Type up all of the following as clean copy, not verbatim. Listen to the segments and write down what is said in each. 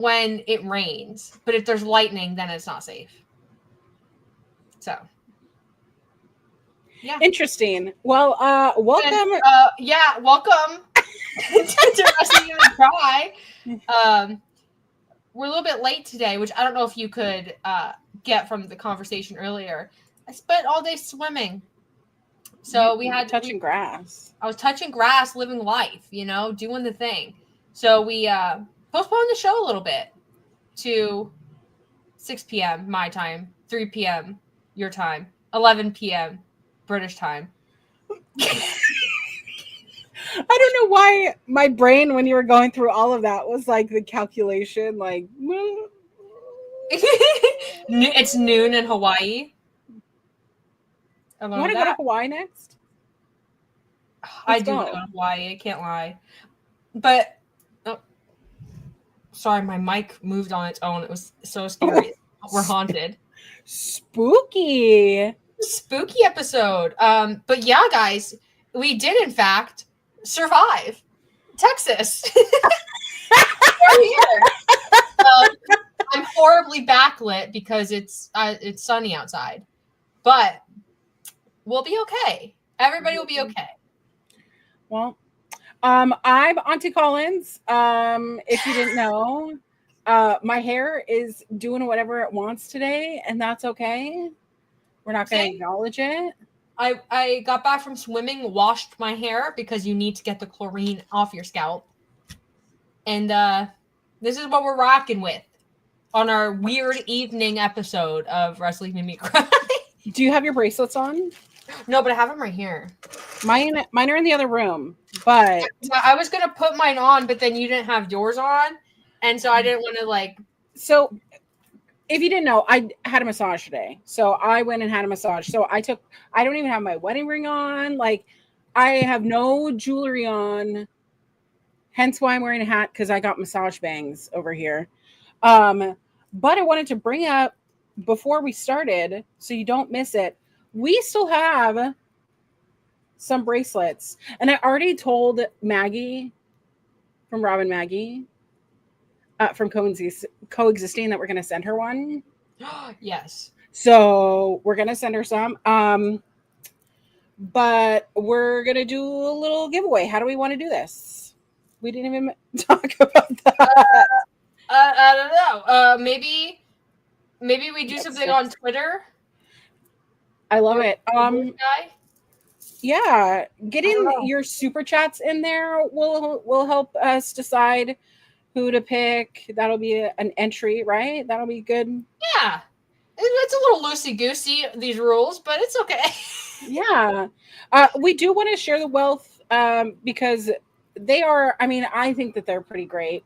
when it rains, but if there's lightning, then it's not safe. So, yeah. Interesting. Well, welcome. And, welcome to Wrestling in the Cry. We're a little bit late today, which I don't know if you could get from the conversation earlier. I spent all day swimming. So we had touching grass. I was touching grass, living life, doing the thing. So we postponed the show a little bit to 6 p.m. my time, 3 p.m. your time, 11 p.m. British time. I don't know why my brain, when you were going through all of that, was like the calculation, like it's noon in Hawaii. You want to go to Hawaii next? I do want to go to Hawaii. I can't lie. But, sorry, my mic moved on its own. It was so scary. We're haunted. Spooky episode. But yeah, guys, we did in fact survive Texas. We're here. I'm horribly backlit because it's sunny outside, but we'll be okay. Everybody will be okay. Well, I'm Auntie Collins. If you didn't know, my hair is doing whatever it wants today, and that's okay. We're not going to acknowledge it. I got back from swimming, washed my hair because you need to get the chlorine off your scalp. And this is what we're rocking with on our weird evening episode of Wrestling Made Me Cry. Do you have your bracelets on? No, but I have them right here. Mine are in the other room, but I was going to put mine on, but then you didn't have yours on. And so I didn't want to So if you didn't know, I had a massage today. So I went and had a massage. So I don't even have my wedding ring on. Like, I have no jewelry on. Hence why I'm wearing a hat, because I got massage bangs over here. But I wanted to bring up before we started, so you don't miss it, we still have some bracelets. And I already told Maggie from Robin Maggie from Coexisting that we're going to send her one. Yes. So we're going to send her some. But we're going to do a little giveaway. How do we want to do this? We didn't even talk about that. I don't know. Maybe we do something on Twitter. I love it. Yeah, getting your super chats in there will help us decide who to pick. That'll be an entry, right? That'll be good. Yeah. It's a little loosey-goosey, these rules, but it's okay. Yeah. We do want to share the wealth because they are, I think that they're pretty great.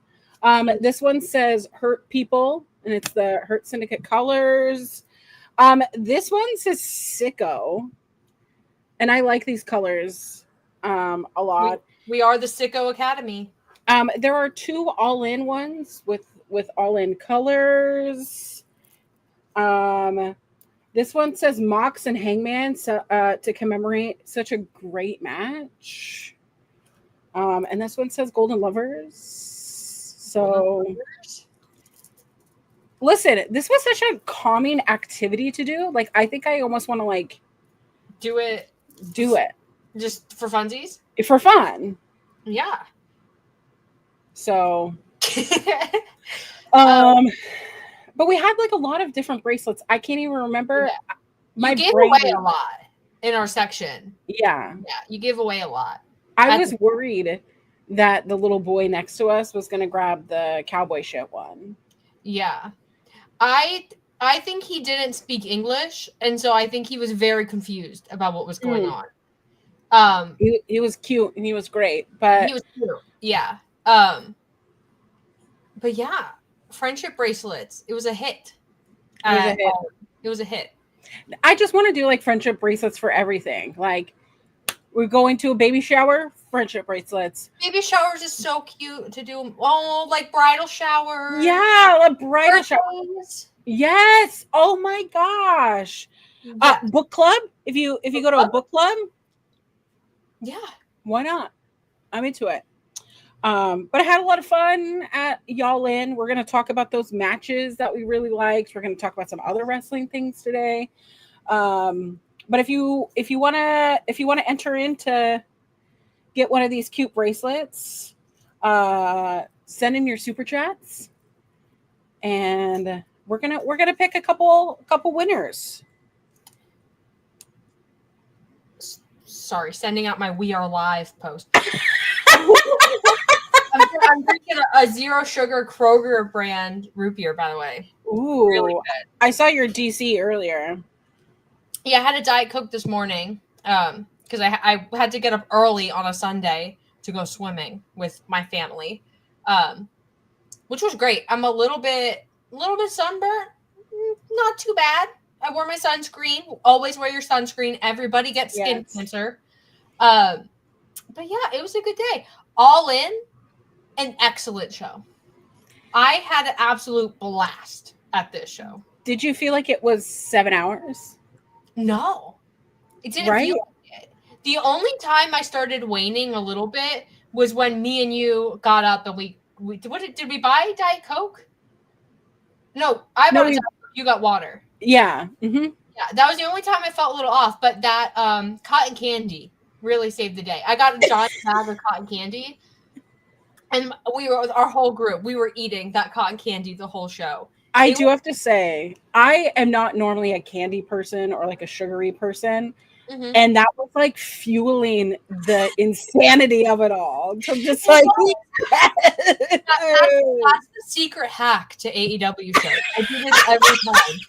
This one says Hurt People, and it's the Hurt Syndicate colors. This one says Sicko, and I like these colors a lot. We are the Sicko Academy. There are two all-in ones with all-in colors. This one says Mox and Hangman to commemorate such a great match. And this one says Golden Lovers. So, listen, this was such a calming activity to do. Like, I think I almost want to do it just for funsies, for fun. Yeah. So, but we had a lot of different bracelets. I can't even remember. Yeah. You gave away a lot in our section. Yeah. Yeah, you gave away a lot. I was worried that the little boy next to us was going to grab the cowboy shit one. Yeah. I think he didn't speak English, and so I think he was very confused about what was going on. He was cute and he was great, but he was cute. Yeah. But yeah, friendship bracelets. It was a hit. It was a hit. I just want to do friendship bracelets for everything. We're going to a baby shower, friendship bracelets. Baby showers is so cute to do. Oh, bridal shower. Yeah, bridal shower. Yes. Oh my gosh. Yeah. Book club. If you go to a book club. Yeah. Why not? I'm into it. But I had a lot of fun at Y'all In. We're gonna talk about those matches that we really liked. We're gonna talk about some other wrestling things today. But if you wanna enter in to get one of these cute bracelets, send in your super chats, and we're gonna pick a couple winners. Sorry, sending out my "We Are Live" post. I'm drinking a zero sugar Kroger brand root beer, by the way. Ooh, Really good. I saw your DC earlier. Yeah, I had a Diet Coke this morning because I had to get up early on a Sunday to go swimming with my family, which was great. I'm a little bit sunburnt, not too bad. I wore my sunscreen. Always wear your sunscreen. Everybody gets skin cancer. But yeah, it was a good day. All In, an excellent show. I had an absolute blast at this show. Did you feel like it was 7 hours? No, it didn't feel like it. The only time I started waning a little bit was when me and you got up and we did we buy Diet Coke? No, I bought Diet Coke. You got water. Yeah. Mm-hmm. Yeah, that was the only time I felt a little off. But that cotton candy really saved the day. I got a giant bag of cotton candy, and we were with our whole group. We were eating that cotton candy the whole show. I do have to say, I am not normally a candy person or like a sugary person. Mm-hmm. And that was like fueling the insanity of it all. So just like that's the secret hack to AEW shows. I do this every time.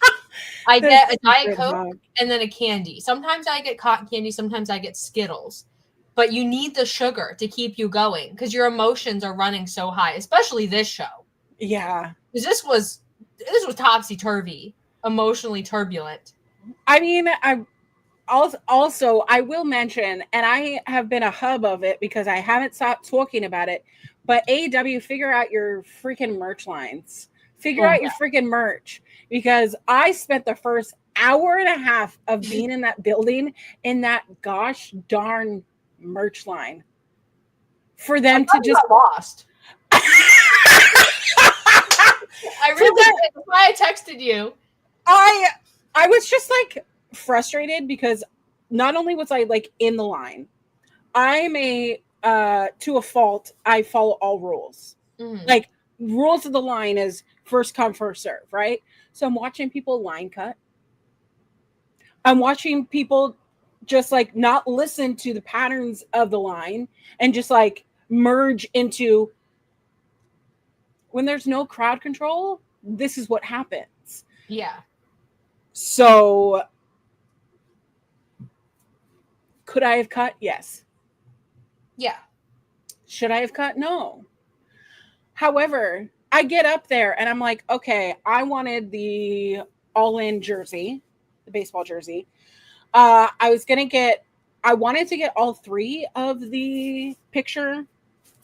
I get a Diet Coke and then a candy. Sometimes I get cotton candy, sometimes I get Skittles. But you need the sugar to keep you going because your emotions are running so high, especially this show. Yeah. Because this was topsy-turvy, emotionally turbulent. I mean, I will mention, and I have been a hub of it because I haven't stopped talking about it, but AEW, figure out your freaking merch lines. Figure out your freaking merch, because I spent the first hour and a half of being in that building in that gosh darn merch line for them to just lost. I really did. That's why I texted you. I was just like frustrated because not only was I like in the line, I'm to a fault, I follow all rules. Mm-hmm. Like rules of the line is first come, first serve, right? So I'm watching people line cut. I'm watching people just like not listen to the patterns of the line and just like merge into, when there's no crowd control, this is what happens. Yeah. So could I have cut? Yes. Yeah. Should I have cut? No. However, I get up there and I'm like, okay, I wanted the all-in jersey, the baseball jersey. I wanted to get all three of the picture.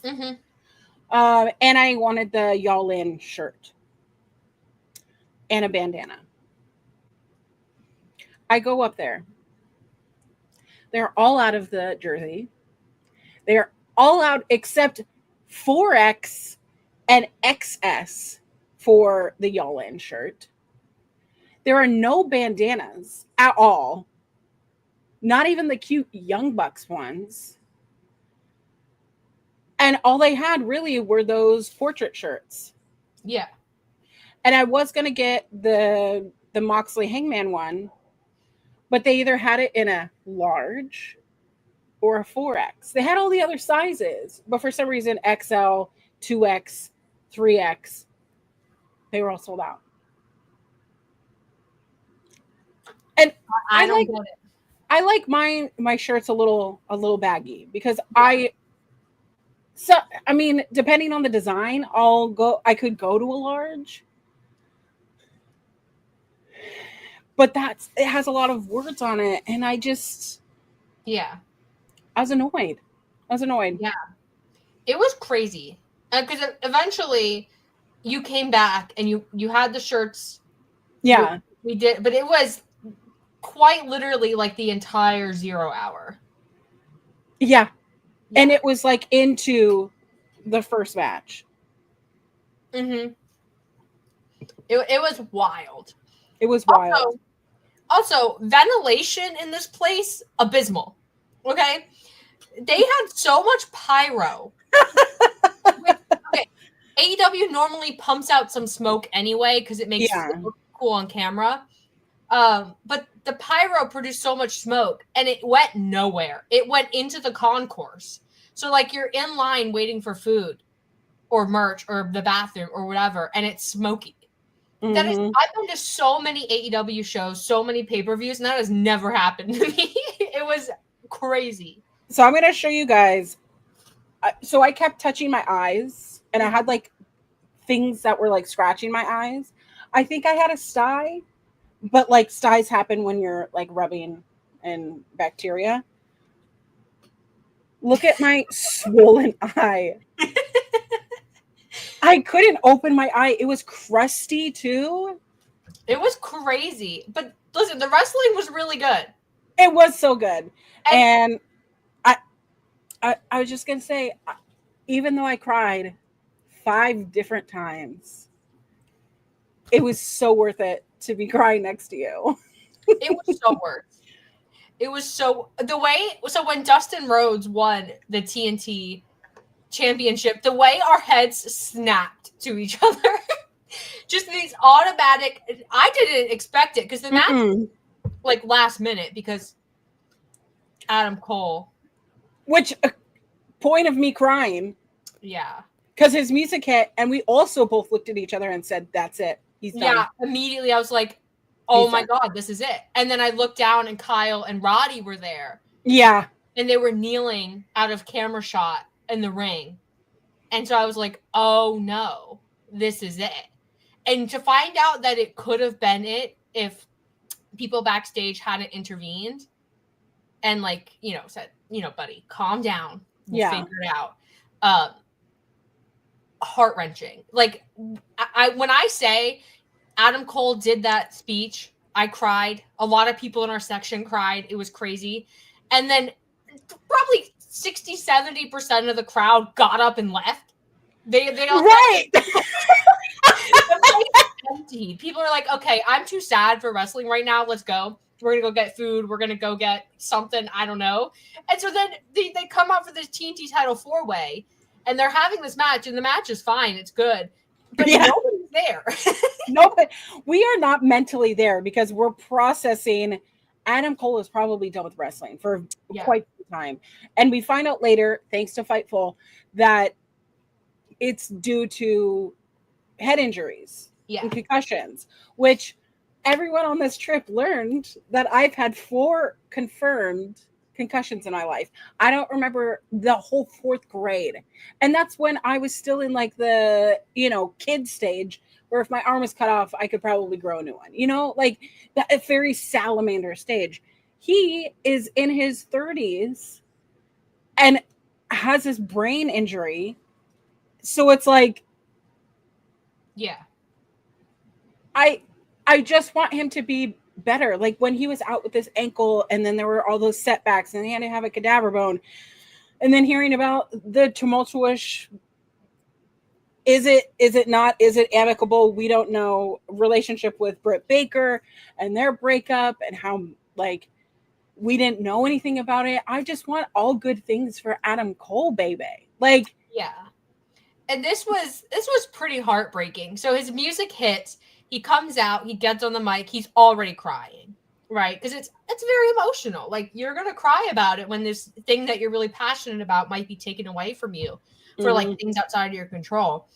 Mm-hmm. And I wanted the Y'all In shirt and a bandana. I go up there. They're all out of the jersey. They're all out except 4X and XS for the Y'all In shirt. There are no bandanas at all. Not even the cute Young Bucks ones. And all they had really were those portrait shirts. Yeah. And I was going to get the Moxley Hangman one, but they either had it in a large or a 4X. They had all the other sizes, but for some reason, XL, 2X, 3X, they were all sold out. And I don't get it. I like my shirts a little baggy because depending on the design, I could go to a large. But it has a lot of words on it, and I was annoyed. Yeah. It was crazy. Because eventually you came back and you had the shirts. Yeah. We did, but it was quite literally like the entire 0 hour. Yeah. And it was like into the first match. Mm-hmm. It was wild. It was wild. Also, ventilation in this place, abysmal. Okay? They had so much pyro. Okay, AEW normally pumps out some smoke anyway because it makes it look cool on camera. But the pyro produced so much smoke and it went nowhere. It went into the concourse. So like you're in line waiting for food or merch or the bathroom or whatever, and it's smoky. Mm-hmm. That is, I've been to so many AEW shows, so many pay-per-views, and that has never happened to me. It was crazy. So I'm going to show you guys. So I kept touching my eyes, and I had like things that were like scratching my eyes. I think I had a sty, but like styes happen when you're like rubbing in bacteria. Look at my swollen eye. I couldn't open my eye. It was crusty too. It was crazy. But listen, the wrestling was really good. It was so good. And I was just going to say, even though I cried 5 different times, it was so worth it to be crying next to you. It was so worth. It was so when Dustin Rhodes won the TNT championship, the way our heads snapped to each other, just these automatic. I didn't expect it because the match like last minute because Adam Cole, which point of me crying, because his music hit and we also both looked at each other and said, "That's it, he's done." Yeah, immediately I was like, "Oh my god, this is it!" And then I looked down and Kyle and Roddy were there. Yeah, and they were kneeling out of camera shot in the ring. And so I was like, oh no, this is it. And to find out that it could have been it if people backstage hadn't intervened and like, said, buddy, calm down. We'll figure it out. Heart-wrenching. Like I when I say Adam Cole did that speech, I cried. A lot of people in our section cried. It was crazy. And then probably 60-70% of the crowd got up and left. They all right. Empty. People are like, okay, I'm too sad for wrestling right now. Let's go. We're gonna go get food. We're gonna go get something. I don't know. And so then they come out for this TNT title 4-way, and they're having this match, and the match is fine. It's good, but nobody's there. Nobody. We are not mentally there because we're processing. Adam Cole is probably done with wrestling for quite some time. And we find out later, thanks to Fightful, that it's due to head injuries and concussions, which everyone on this trip learned that I've had 4 confirmed concussions in my life. I don't remember the whole 4th grade. And that's when I was still in like the, kid stage, where if my arm was cut off, I could probably grow a new one, like that very salamander stage. He is in his 30s and has this brain injury. So it's like, I just want him to be better. Like when he was out with this ankle and then there were all those setbacks and he had to have a cadaver bone. And then hearing about the tumultuous, is it not? Is it amicable? We don't know. Relationship with Britt Baker and their breakup and how like we didn't know anything about it. I just want all good things for Adam Cole, baby. Like And this was pretty heartbreaking. So his music hits. He comes out. He gets on the mic. He's already crying, right? Because it's very emotional. Like you're gonna cry about it when this thing that you're really passionate about might be taken away from you for like things outside of your control.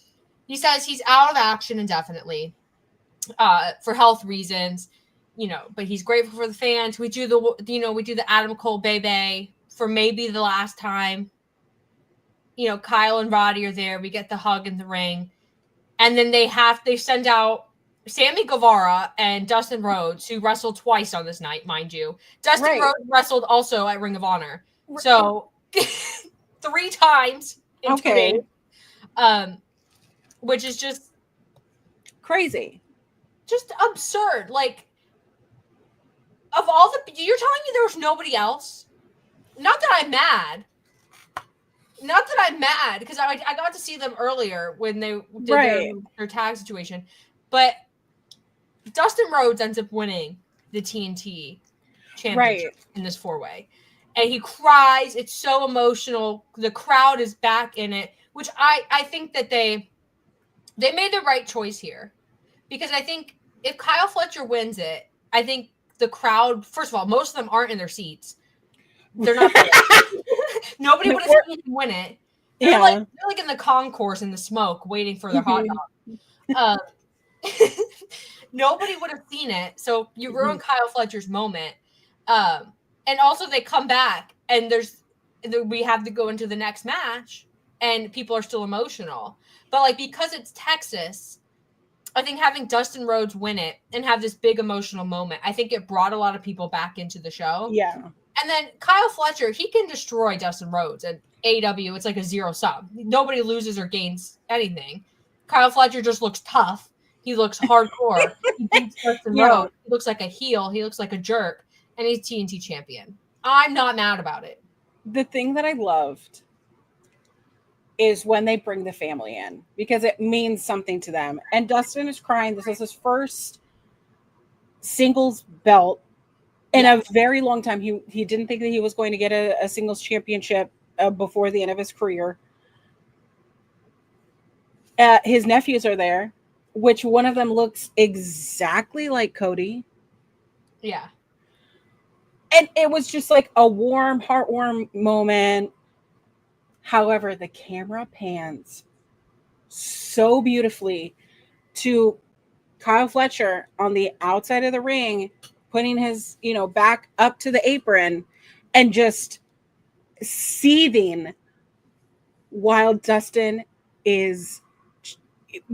He says he's out of action indefinitely for health reasons, but he's grateful for the fans. We do the Adam Cole baby for maybe the last time. Kyle and Roddy are there. We get the hug in the ring. And then they send out Sammy Guevara and Dustin Rhodes, who wrestled twice on this night, mind you. Dustin Rhodes wrestled also at Ring of Honor. So 3 times in 2 days. Which is just crazy. Just absurd. Like, of all you're telling me there was nobody else? Not that I'm mad. Not that I'm mad, because I got to see them earlier when they did their tag situation, but Dustin Rhodes ends up winning the TNT championship in this 4-way. And he cries. It's so emotional. The crowd is back in it, which I think that they made the right choice here. Because I think if Kyle Fletcher wins it, I think the crowd, first of all, most of them aren't in their seats. They're not there. Nobody would have seen him win it. They're like in the concourse in the smoke waiting for their hot dog. Nobody would have seen it. So you ruin Kyle Fletcher's moment. And also they come back and we have to go into the next match and people are still emotional. But like, because it's Texas, I think having Dustin Rhodes win it and have this big emotional moment, I think it brought a lot of people back into the show. Yeah. And then Kyle Fletcher, he can destroy Dustin Rhodes. And AEW, it's like a zero sum. Nobody loses or gains anything. Kyle Fletcher just looks tough. He looks hardcore. He beats Dustin Rhodes. He looks like a heel. He looks like a jerk. And he's TNT champion. I'm not mad about it. The thing that I loved is when they bring the family in, because it means something to them. And Dustin is crying. This is his first singles belt in a very long time. He didn't think that he was going to get a singles championship before the end of his career. His nephews are there, which one of them looks exactly like Cody. Yeah. And it was just like a warm, heartwarming moment. However, the camera pans so beautifully to Kyle Fletcher on the outside of the ring, putting his, back up to the apron and just seething while Dustin is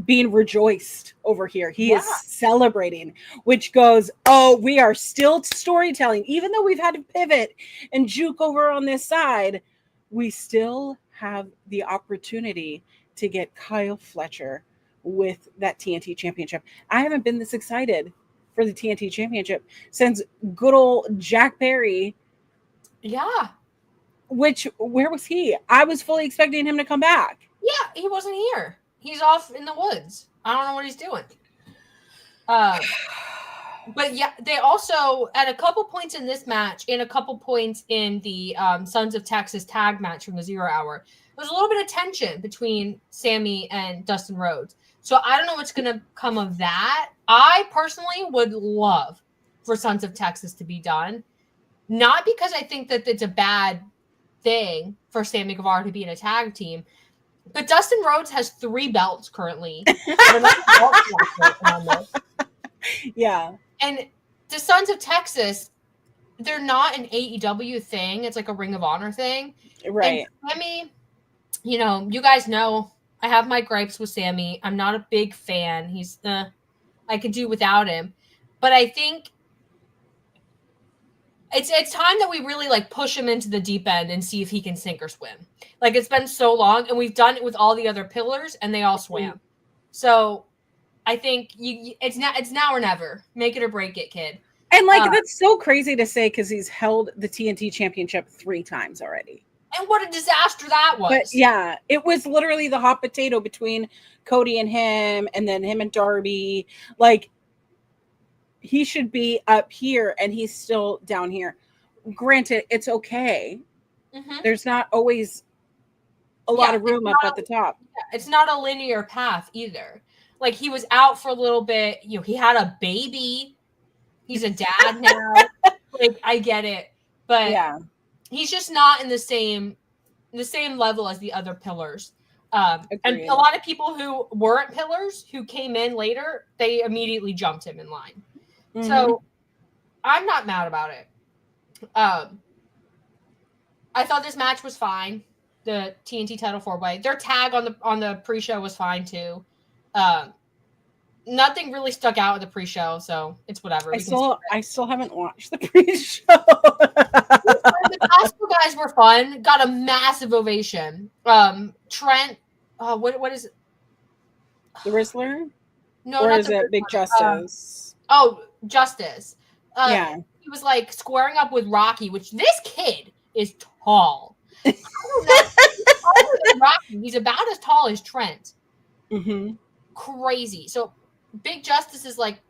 being rejoiced over here. He is celebrating, which goes, oh, we are still storytelling. Even though we've had to pivot and juke over on this side, we still have the opportunity to get Kyle Fletcher with that TNT championship. I haven't been this excited for the TNT championship since good old Jack Perry. Yeah. Where was he? I was fully expecting him to come back. Yeah, he wasn't here. He's off in the woods. I don't know what he's doing. But yeah, they also, at a couple points in this match, and a couple points in the Sons of Texas tag match from the 0 Hour, there was a little bit of tension between Sammy and Dustin Rhodes. So I don't know what's going to come of that. I personally would love for Sons of Texas to be done. Not because I think that it's a bad thing for Sammy Guevara to be in a tag team, but Dustin Rhodes has 3 belts currently. Yeah. And the Sons of Texas, they're not an AEW thing. It's like a Ring of Honor thing. Right. And Sammy, you guys know I have my gripes with Sammy. I'm not a big fan. He's I could do without him. But I think it's time that we really like push him into the deep end and see if he can sink or swim. Like, it's been so long, and we've done it with all the other pillars, and they all swam. So I think it's now or never. Make it or break it, kid. And that's so crazy to say, because he's held the TNT championship 3 times already. And what a disaster that was. But yeah, it was literally the hot potato between Cody and him, and then him and Darby. Like, he should be up here, and he's still down here. Granted, it's okay. Mm-hmm. There's not always a lot of room up at the top. It's not a linear path either. Like, he was out for a little bit. He had a baby. He's a dad now. Like, I get it. But he's just not in the same level as the other pillars. And a lot of people who weren't pillars, who came in later, they immediately jumped him in line. Mm-hmm. So I'm not mad about it. I thought this match was fine. The TNT title 4-way. Their tag on the pre-show was fine too. Nothing really stuck out at the pre-show, so it's whatever. I still haven't watched the pre-show. The gospel guys were fun. Got a massive ovation. Trent, what is it? The Rizzler? No, or not is the it Rizzler. Big Justice? Justice. Yeah. He was like squaring up with Rocky, which this kid is tall. I don't know. taller than Rocky. He's about as tall as Trent. Mm-hmm. Crazy. So Big Justice is like,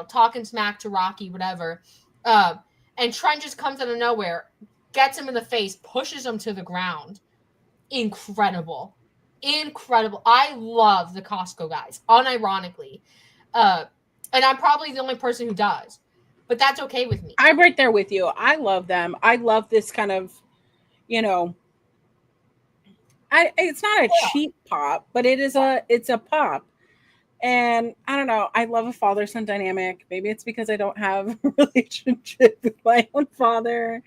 talking smack to Rocky, whatever. And Trent just comes out of nowhere, gets him in the face, pushes him to the ground. Incredible. I love the Costco guys, unironically. And I'm probably the only person who does, but that's okay with me. I'm right there with you. I love them. I love this kind of, it's not a cheap pop, but it's a pop. And I don't know. I love a father-son dynamic. Maybe it's because I don't have a relationship with my own father,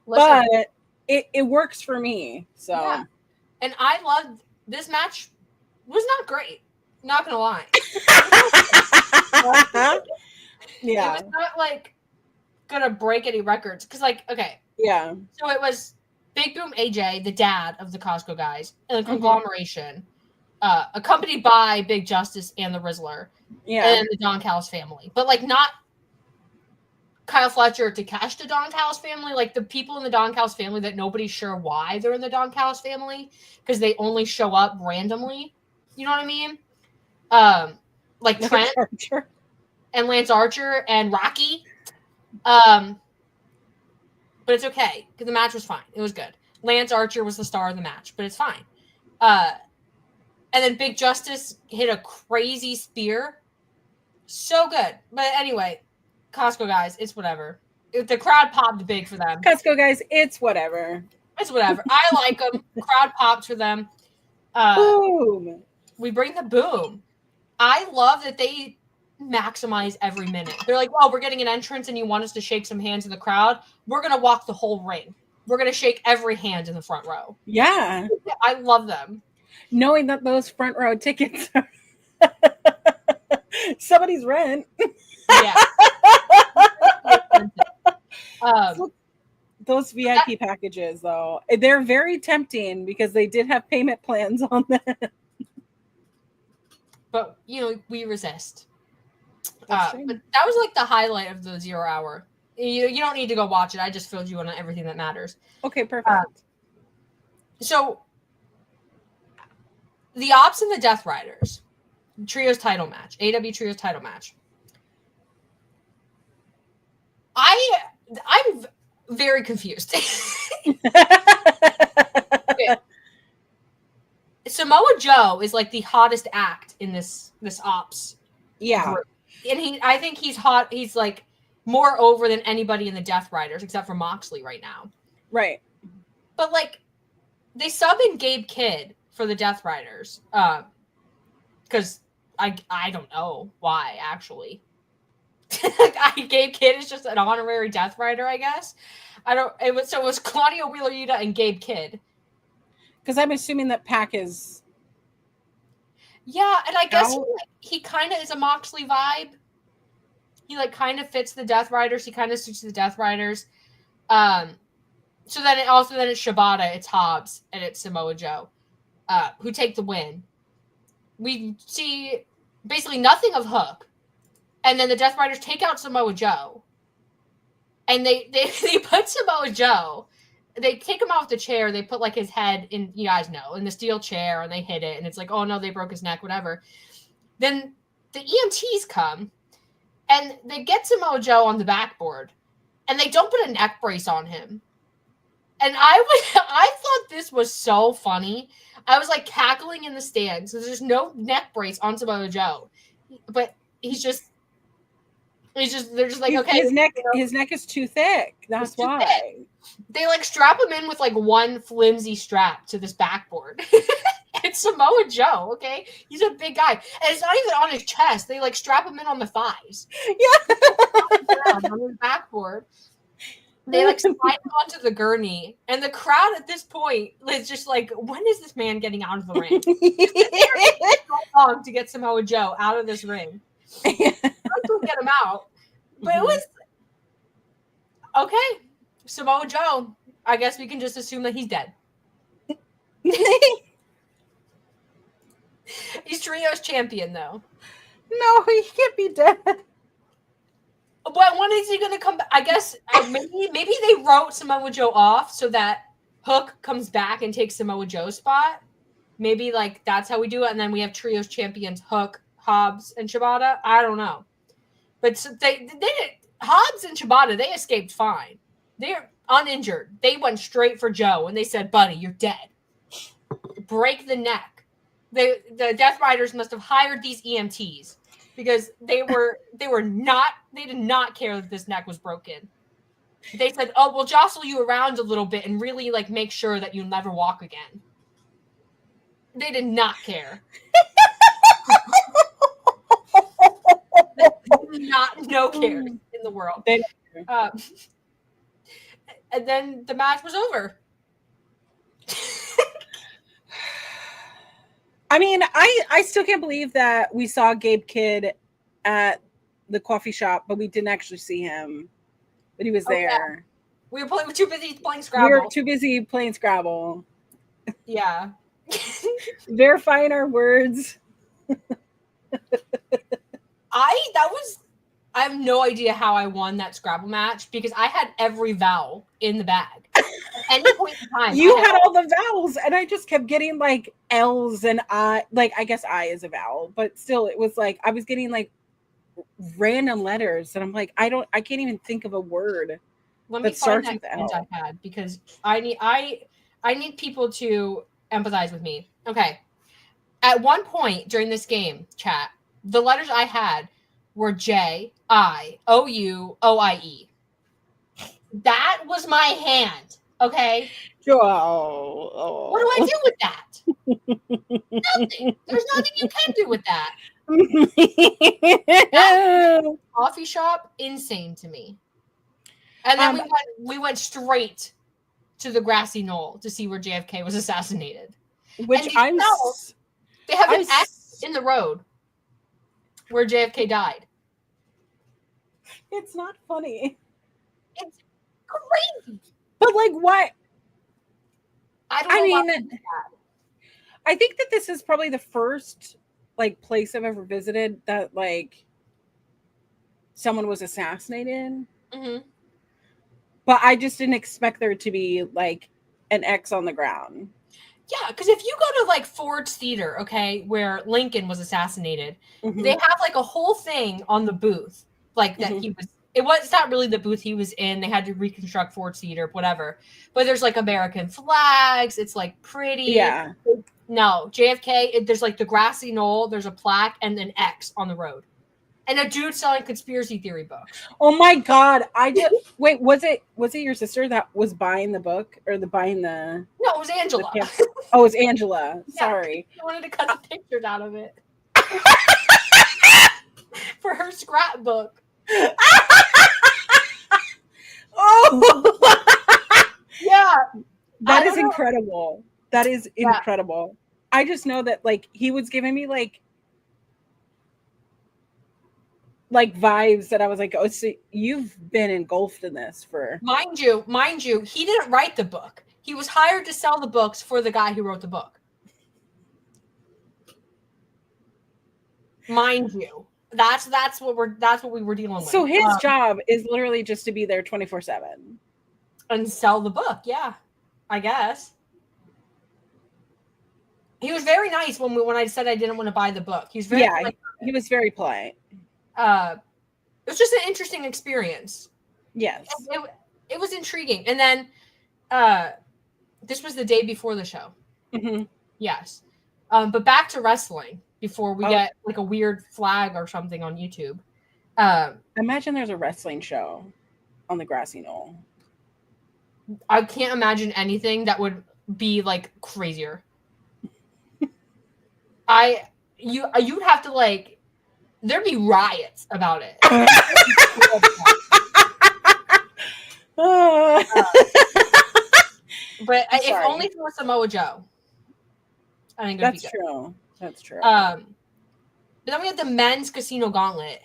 but it works for me. So, yeah. And I loved this match. Was not great. Not gonna lie. Yeah, it was not like gonna break any records because, okay, yeah. So it was Big Boom AJ, the dad of the Costco guys, and the conglomeration. Accompanied by Big Justice and the Rizzler, and the Don Callis family, but not Kyle Fletcher to cash the Don Callis family, like the people in the Don Callis family that nobody's sure why they're in the Don Callis family because they only show up randomly. You know what I mean? Like Trent and Lance Archer and Rocky. But it's okay because the match was fine. It was good. Lance Archer was the star of the match, but it's fine. And then Big Justice hit a crazy spear. So good. But anyway, Costco guys, it's whatever. The crowd popped big for them. Costco guys, it's whatever. It's whatever. I like them. Crowd popped for them. Boom. We bring the boom. I love that they maximize every minute. They're like, well, we're getting an entrance and you want us to shake some hands in the crowd. We're going to walk the whole ring. We're going to shake every hand in the front row. Yeah. I love them. Knowing that those front row tickets are somebody's rent. Yeah. Those VIP packages, though, they're very tempting because they did have payment plans on them. But, we resist. But that was like the highlight of the 0 hour. You don't need to go watch it. I just filled you in on everything that matters. Okay, perfect. So, the Ops and the Death Riders, Trios title match, AEW Trios title match. I'm very confused. Okay. Samoa Joe is like the hottest act in this Ops. Yeah. Group. And I think he's hot. He's like more over than anybody in the Death Riders except for Moxley right now. Right. But they sub in Gabe Kidd for the Death Riders. Because I don't know why, actually. Gabe Kidd is just an honorary Death Rider, I guess. It was Claudio Wheeler Yuta and Gabe Kidd. Because I'm assuming that Pac is. Yeah, and I guess he kind of is a Moxley vibe. He kind of fits the Death Riders. He kind of suits the Death Riders. So then it's Shibata, it's Hobbs, and it's Samoa Joe, who take the win. We see basically nothing of Hook, and then the Death Riders take out Samoa Joe, and they put Samoa Joe. They take him off the chair. They put his head in, you guys know, in the steel chair, and they hit it, and it's like, oh no, they broke his neck, whatever. Then the EMTs come, and they get Samoa Joe on the backboard, and they don't put a neck brace on him. And I thought this was so funny. I was cackling in the stands because there's no neck brace on Samoa Joe, but they're just like, okay, his neck is too thick. That's why. Thick. They strap him in with one flimsy strap to this backboard. It's Samoa Joe, okay? He's a big guy. And it's not even on his chest. They strap him in on the thighs. Yeah. On his backboard. They slide him onto the gurney. And the crowd at this point is just when is this man getting out of the ring? It's so long to get Samoa Joe out of this ring. I could get him out. But it was okay. Samoa Joe, I guess we can just assume that he's dead. He's Trios champion, though. No, he can't be dead. But when is he going to come back? I guess maybe they wrote Samoa Joe off so that Hook comes back and takes Samoa Joe's spot. Maybe like that's how we do it, and then we have trios champions Hook, Hobbs, and Shibata. I don't know, but so they Hobbs and Shibata, they escaped fine. They're uninjured. They went straight for Joe, and they said, "Buddy, you're dead. Break the neck." The Death Riders must have hired these EMTs because they did not care that this neck was broken. They said, "Oh, we'll jostle you around a little bit and really like make sure that you'll never walk again." They did not care. No care in the world. And then the match was over. I mean, I still can't believe that we saw Gabe Kidd at the coffee shop, but we didn't actually see him. But he was there. Yeah. We were too busy playing Scrabble. We were too busy playing Scrabble. Yeah. Verifying our words. I have no idea how I won that Scrabble match because I had every vowel in the bag. At any point in time. You had all the vowels, and I just kept getting like L's and I. Like, I guess I is a vowel, but still, it was like I was getting like random letters, and I'm like, I can't even think of a word that starts with L. I had because I need people to empathize with me. Okay. At one point during this game, chat, the letters I had were J, I, O, U, O, I, E. That was my hand. Okay. Oh. What do I do with that? Nothing. There's nothing you can do with that. That coffee shop, insane to me. And then we went straight to the grassy knoll to see where JFK was assassinated. Which they have an X in the road where JFK died. It's not funny. It's crazy. But like what? I mean, I think that this is probably the first like place I've ever visited that like someone was assassinated. Mm-hmm. But I just didn't expect there to be like an X on the ground. Yeah, because if you go to like Ford's Theater, okay, where Lincoln was assassinated, they have like a whole thing on the booth, like that he was. It's not really the booth he was in. They had to reconstruct Ford's Theater, whatever. But there's like American flags. It's like pretty. Yeah. No, JFK. There's like the grassy knoll. There's a plaque and an X on the road, and a dude selling conspiracy theory books. Oh my God! Wait. Was it your sister that was buying the book or buying the? No, it was Angela. Oh, it was Angela. Yeah, sorry. I wanted to cut the pictures out of it for her scrapbook. Oh. Yeah. That is incredible. That is incredible. I just know that like he was giving me like vibes that I was like, oh, so you've been engulfed in this for mind you, he didn't write the book. He was hired to sell the books for the guy who wrote the book. Mind you. That's what we were dealing with. So his job is literally just to be there 24/7 and sell the book. Yeah, I guess. He was very nice when I said I didn't want to buy the book. He was very he was very polite. It was just an interesting experience. Yes, it was intriguing. And then this was the day before the show. Mm-hmm. Yes, but back to wrestling. Before we get like a weird flag or something on YouTube. Imagine there's a wrestling show on the grassy knoll. I can't imagine anything that would be like crazier. You'd have to like there'd be riots about it. But if only for Samoa Joe. I think that's true. That's true. But then we had the men's casino gauntlet,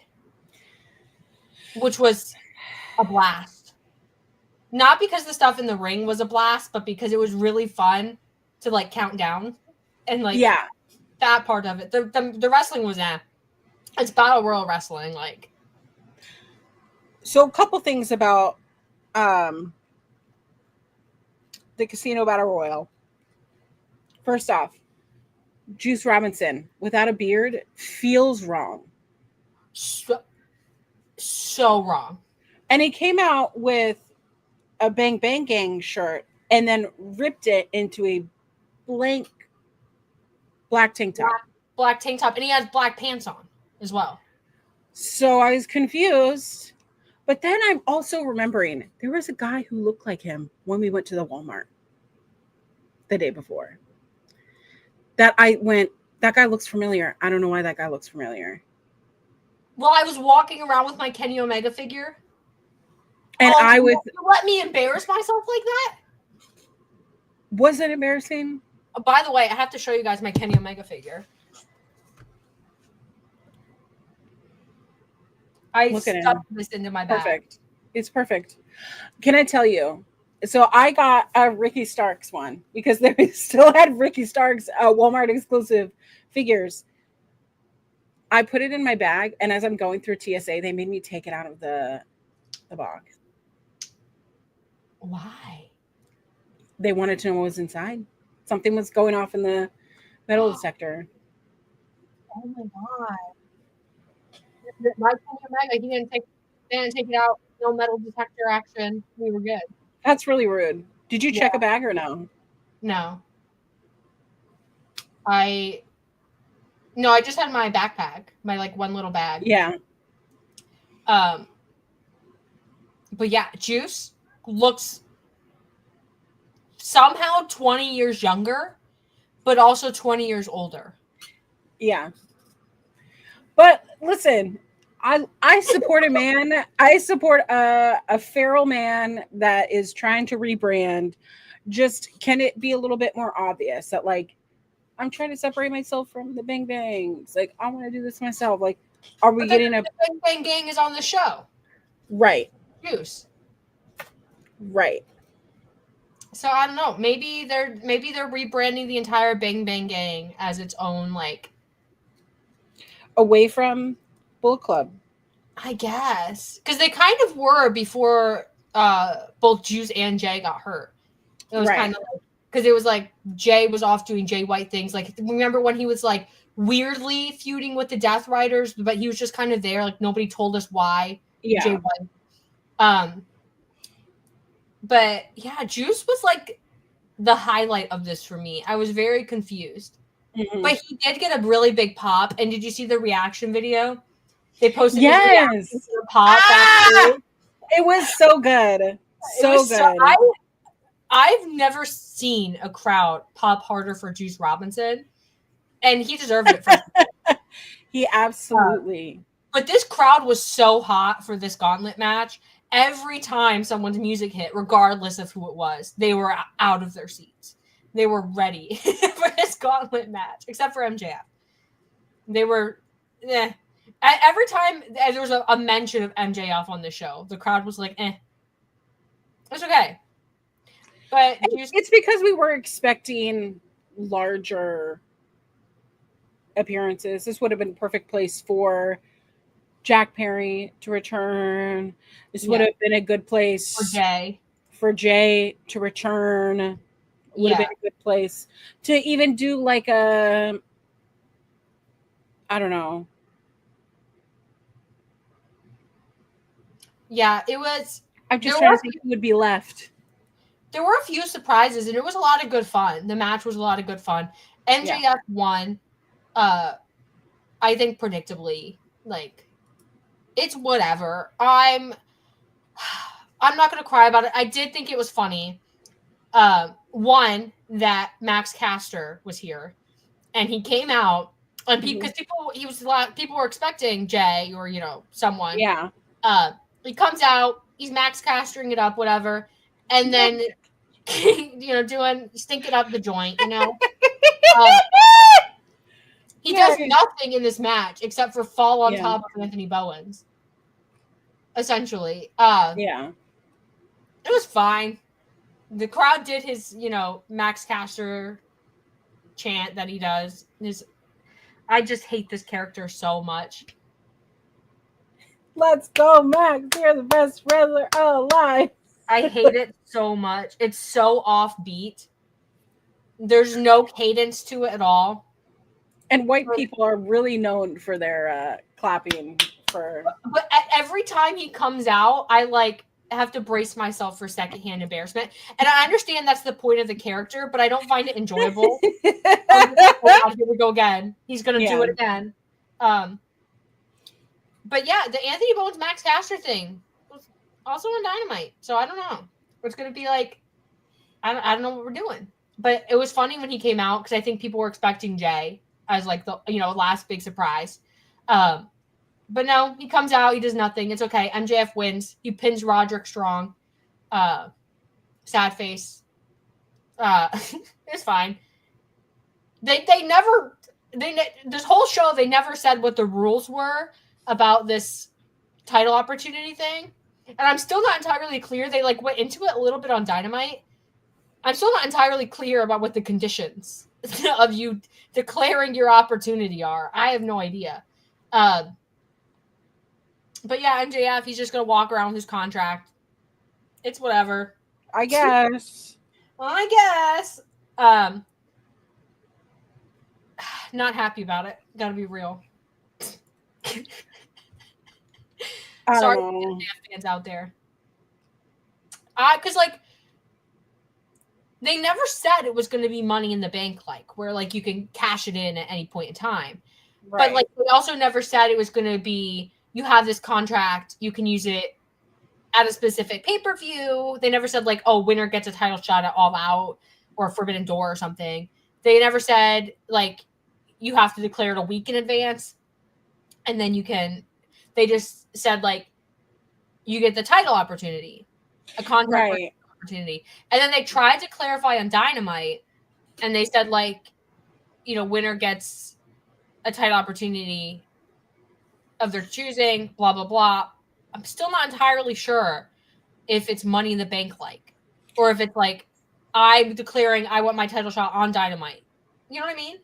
which was a blast. Not because the stuff in the ring was a blast, but because it was really fun to like count down and like that part of it. The wrestling was it's battle royal wrestling, like. So a couple things about the Casino Battle Royal. First off, Juice Robinson without a beard feels wrong. So wrong. And he came out with a Bang Bang Gang shirt and then ripped it into a blank black tank top. Black tank top. And he has black pants on as well. So I was confused. But then I'm also remembering there was a guy who looked like him when we went to the Walmart the day before. That guy looks familiar. I don't know why that guy looks familiar. Well, I was walking around with my Kenny Omega figure. And you let me embarrass myself like that? Was it embarrassing? Oh, by the way, I have to show you guys my Kenny Omega figure. I stuffed this into my bag. Perfect. It's perfect. Can I tell you? So I got a Ricky Starks one because they still had Ricky Starks Walmart exclusive figures. I put it in my bag, and as I'm going through TSA, they made me take it out of the box. Why? They wanted to know what was inside. Something was going off in the metal detector. Oh my god! My Kenny Omega, he didn't take it out. No metal detector action. We were good. That's really rude. Did you check a bag or no? No. I just had my backpack, my like one little bag. Yeah. But yeah, Juice looks somehow 20 years younger, but also 20 years older. Yeah. But listen, I support a man. I support a feral man that is trying to rebrand. Just can it be a little bit more obvious that like I'm trying to separate myself from the Bang Bangs. Like I want to do this myself. Like, are we getting a Bang Bang Gang is on the show? Right. Juice. Right. So I don't know. Maybe they're rebranding the entire Bang Bang Gang as its own like away from Bullet Club. I guess because they kind of were before both Juice and Jay got hurt. It was kind of like because it was like Jay was off doing Jay White things. Like remember when he was like weirdly feuding with the Death Riders, but he was just kind of there. Like nobody told us why. Yeah. Jay White. But yeah, Juice was like the highlight of this for me. I was very confused. Mm-hmm. But he did get a really big pop. And did you see the reaction video? They posted his reaction to the pop. It was so good. So good. I've never seen a crowd pop harder for Juice Robinson. And he deserved it. He absolutely. But this crowd was so hot for this gauntlet match. Every time someone's music hit, regardless of who it was, they were out of their seats. They were ready for this gauntlet match, except for MJF. They were, every time there was a mention of MJF on the show, the crowd was like, It's okay. But it's because we were expecting larger appearances. This would have been a perfect place for Jack Perry to return. This would have been a good place for Jay to return. Would have been a good place to even do like a, I don't know. Yeah, it was. I'm just trying to think who would be left. There were a few surprises, and it was a lot of good fun. The match was a lot of good fun. MJF won, I think predictably. Like, it's whatever. I'm not going to cry about it. I did think it was funny. One, that Max Caster was here, and he came out, and because people were expecting Jay or someone. Yeah. He comes out, he's Max Castering it up, whatever, and then doing stinking up the joint. He does nothing in this match except for fall on top of Anthony Bowens. Essentially, it was fine. The crowd did his, Max Caster chant that he does. I just hate this character so much. Let's go, Max. You're the best wrestler alive. I hate it so much. It's so offbeat. There's no cadence to it at all. And white people are really known for their clapping for. But every time he comes out, I like have to brace myself for secondhand embarrassment. And I understand that's the point of the character, but I don't find it enjoyable. Oh God, here we go again. He's gonna do it again. But yeah, the Anthony Bowens Max Caster thing was also on Dynamite. So I don't know. It's gonna be like I don't know what we're doing. But it was funny when he came out because I think people were expecting Jay as like the last big surprise. But no, he comes out, he does nothing. It's okay. MJF wins. He pins Roderick Strong. Sad face. It's fine. They never this whole show they never said what the rules were about this title opportunity thing. And I'm still not entirely clear. They like went into it a little bit on Dynamite. I'm still not entirely clear about what the conditions of you declaring your opportunity are. I have no idea. But yeah, MJF, he's just going to walk around with his contract. It's whatever. I guess. Not happy about it. Gotta be real. Sorry, MJF fans out there. Because, like, they never said it was going to be Money in the Bank, like, where, like, you can cash it in at any point in time. Right. But, like, they also never said it was going to be, you have this contract, you can use it at a specific pay-per-view. They never said, like, oh, winner gets a title shot at All Out or Forbidden Door or something. They never said, like, you have to declare it a week in advance. And then you can, they just said, like, you get the title opportunity, a contract opportunity. And then they tried to clarify on Dynamite, and they said, like, winner gets a title opportunity of their choosing, blah, blah, blah. I'm still not entirely sure if it's Money in the Bank like, or if it's like, I'm declaring I want my title shot on Dynamite. You know what I mean?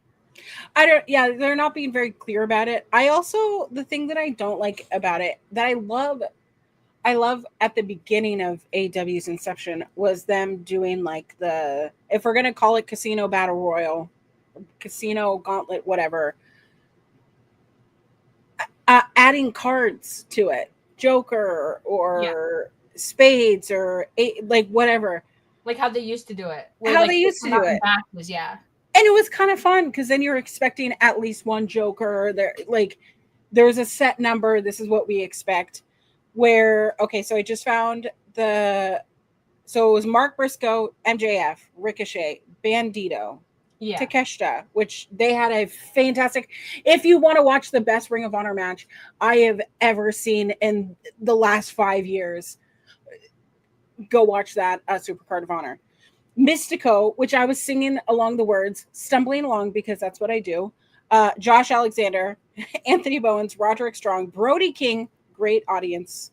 They're not being very clear about it. The thing that I don't like about it, that I love at the beginning of AEW's inception was them doing like if we're going to call it Casino Battle Royal, Casino Gauntlet, whatever, adding cards to it, Joker or Spades or like whatever. Like how they used to do it. How they used to do it. And it was kind of fun because then you're expecting at least one Joker. There's a set number. This is what we expect. So I just found so it was Mark Briscoe, MJF, Ricochet, Bandito, Takeshita, which they had a fantastic. If you want to watch the best Ring of Honor match I have ever seen in the last 5 years, go watch that Supercard of Honor. Mystico, which I was singing along the words, stumbling along because that's what I do. Josh Alexander, Anthony Bowens, Roderick Strong, Brody King, great audience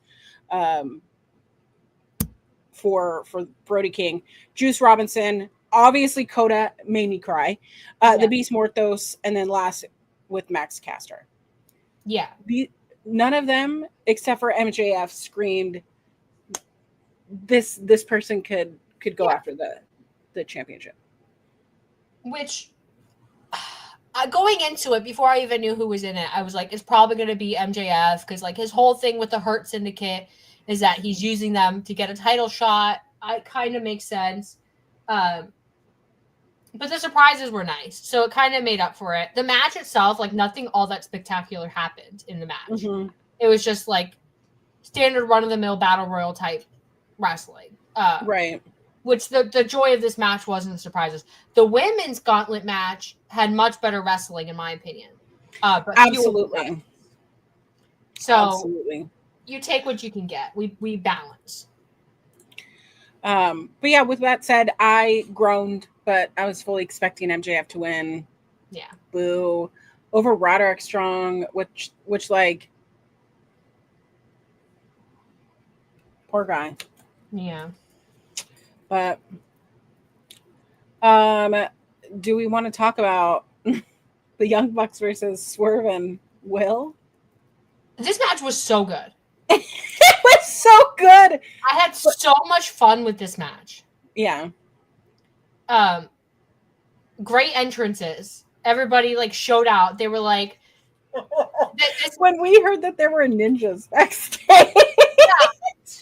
for Brody King, Juice Robinson, obviously Coda made me cry, the Beast Morthos, and then last with Max Caster. Yeah. None of them, except for MJF, screamed this person could go after the championship. Which, going into it, before I even knew who was in it, I was like, it's probably going to be MJF, because like his whole thing with the Hurt Syndicate is that he's using them to get a title shot. It kind of makes sense. But the surprises were nice, so it kind of made up for it. The match itself, like nothing all that spectacular happened in the match. Mm-hmm. It was just like standard run-of-the-mill battle royal type wrestling. Right. Which the joy of this match wasn't the surprises. The women's gauntlet match had much better wrestling, in my opinion. But absolutely. So absolutely. You take what you can get. We balance. But yeah, with that said, I groaned, but I was fully expecting MJF to win. Yeah. Boo. Over Roderick Strong, which like, poor guy. Yeah. But do we want to talk about the Young Bucks versus Swerve and Will? This match was so good. It was so good. I had so much fun with this match. Yeah. Great entrances. Everybody like showed out. They were like, when we heard that there were ninjas backstage. Yeah.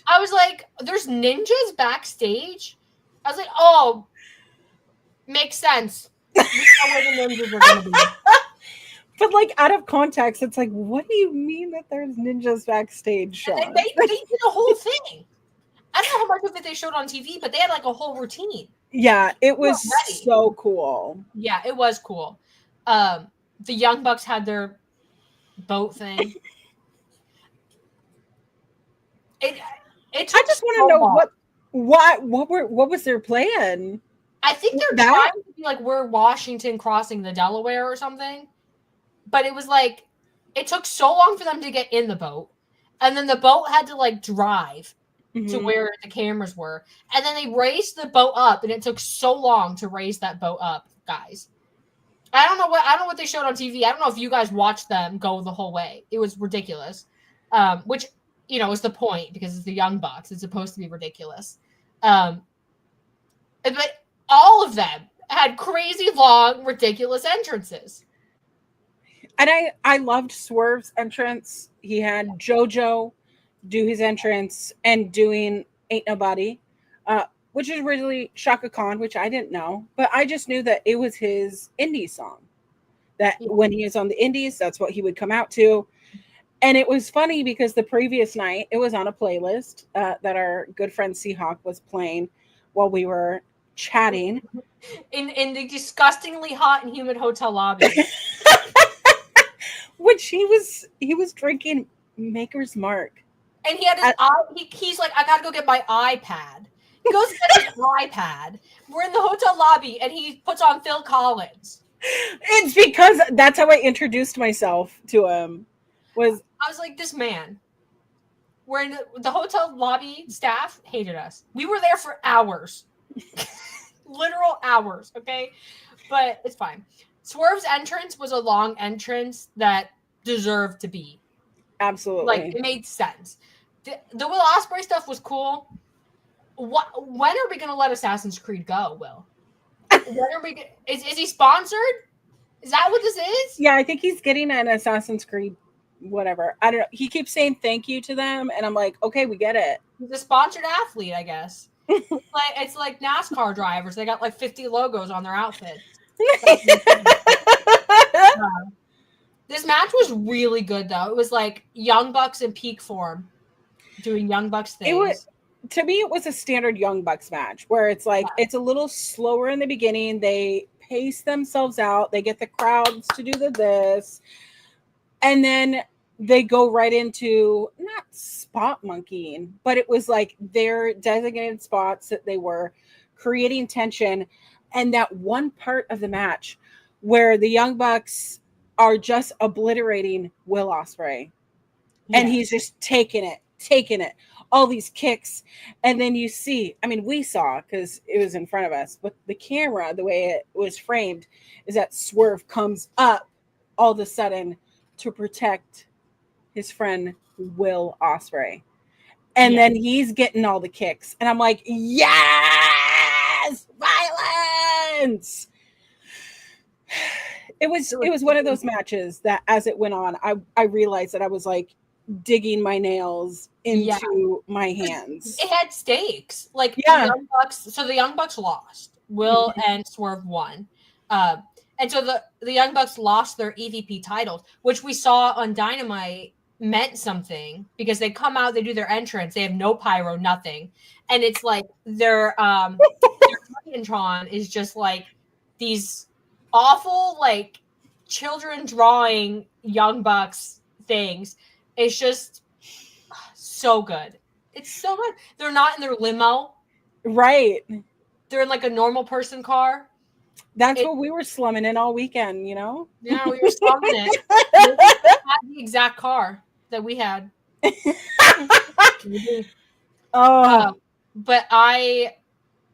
I was like, there's ninjas backstage? I was like, oh, makes sense. We know where the ninjas are going to be. But like out of context, it's like, what do you mean that there's ninjas backstage, Sean? They did a whole thing. I don't know how much of it they showed on TV, but they had like a whole routine. Yeah, it was so cool. Yeah, it was cool. The Young Bucks had their boat thing. I just want to know what was their plan? I think they're trying to be like we're Washington crossing the Delaware or something. But it was like it took so long for them to get in the boat. And then the boat had to like drive to where the cameras were. And then they raised the boat up, and it took so long to raise that boat up, guys. I don't know what they showed on TV. I don't know if you guys watched them go the whole way. It was ridiculous. Which, you know, is the point because it's the Young Bucks. It's supposed to be ridiculous. But all of them had crazy long, ridiculous entrances. And I loved Swerve's entrance. He had JoJo do his entrance and doing Ain't Nobody, which is really Shaka Khan, which I didn't know. But I just knew that it was his indie song. That when he is on the indies, that's what he would come out to. And it was funny because the previous night, it was on a playlist that our good friend Seahawk was playing while we were chatting. In the disgustingly hot and humid hotel lobby. Which he was drinking Maker's Mark. And he had he's like, I gotta go get my iPad. He goes to get his iPad. We're in the hotel lobby and he puts on Phil Collins. It's because that's how I introduced myself to him. I was like, this man. We're in the hotel lobby, staff hated us. We were there for hours. Literal hours, okay? But it's fine. Swerve's entrance was a long entrance that deserved to be. Absolutely. Like, it made sense. The Will Ospreay stuff was cool. When are we going to let Assassin's Creed go, Will? When are we is he sponsored? Is that what this is? Yeah, I think he's getting an Assassin's Creed whatever. I don't know. He keeps saying thank you to them, and I'm like, okay, we get it. He's a sponsored athlete, I guess. It's like NASCAR drivers. They got like 50 logos on their outfits. This match was really good, though. It was like Young Bucks in peak form, doing Young Bucks things. To me, it was a standard Young Bucks match where it's like it's a little slower in the beginning. They pace themselves out. They get the crowds to do this, and then they go right into not spot monkeying, but it was like their designated spots that they were creating tension. And that one part of the match where the Young Bucks are just obliterating Will Ospreay. Yes. And he's just taking it, all these kicks. And then you see, I mean, we saw because it was in front of us, but the camera, the way it was framed, is that Swerve comes up all of a sudden to protect his friend Will Ospreay. And then he's getting all the kicks. And I'm like, yes! Violence! It was one of those matches that as it went on, I realized that I was like digging my nails into my hands. It had stakes. Like the Young Bucks, so the Young Bucks lost. Will and Swerve won. And so the Young Bucks lost their EVP titles, which we saw on Dynamite meant something because they come out, they do their entrance, they have no pyro, nothing. And it's like their Titantron is just like these awful, like children drawing Young Bucks things. It's just so good. It's so good. They're not in their limo. Right. They're in like a normal person car. That's what we were slumming in all weekend, you know? Yeah, we were slumming it. We had the exact car that we had. But I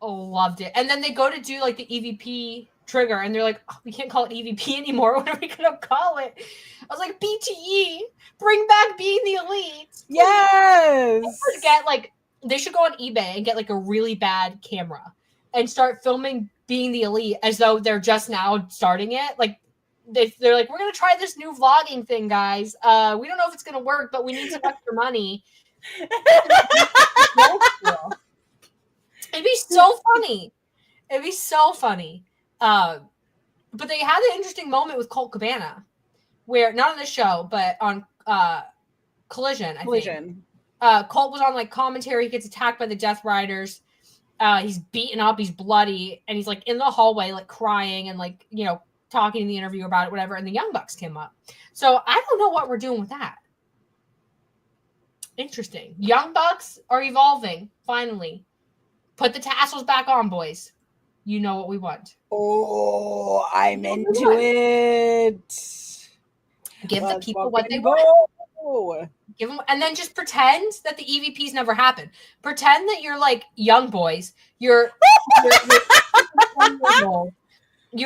loved it. And then they go to do like the EVP trigger and they're like, oh, we can't call it EVP anymore. What are we going to call it? I was like, BTE, bring back being the elite. Yes. Yes. They should go on eBay and get like a really bad camera and start filming being the elite as though they're just now starting it. Like they're like, we're gonna try this new vlogging thing, guys. We don't know if it's gonna work, but we need some extra money. It'd be so funny. It'd be so funny. But they had an interesting moment with Colt Cabana, where not on the show, but on Collision, I think. Colt was on like commentary. He gets attacked by the Death Riders. He's beaten up. He's bloody, and he's like in the hallway, like crying and like talking to the interviewer about it, whatever. And the Young Bucks came up. So I don't know what we're doing with that. Interesting. Young Bucks are evolving finally. Put the tassels back on, boys. You know what we want. Oh, I'm into it. Give the people what they want. Give them, and then just pretend that the EVPs never happened. Pretend that you're like young boys. You're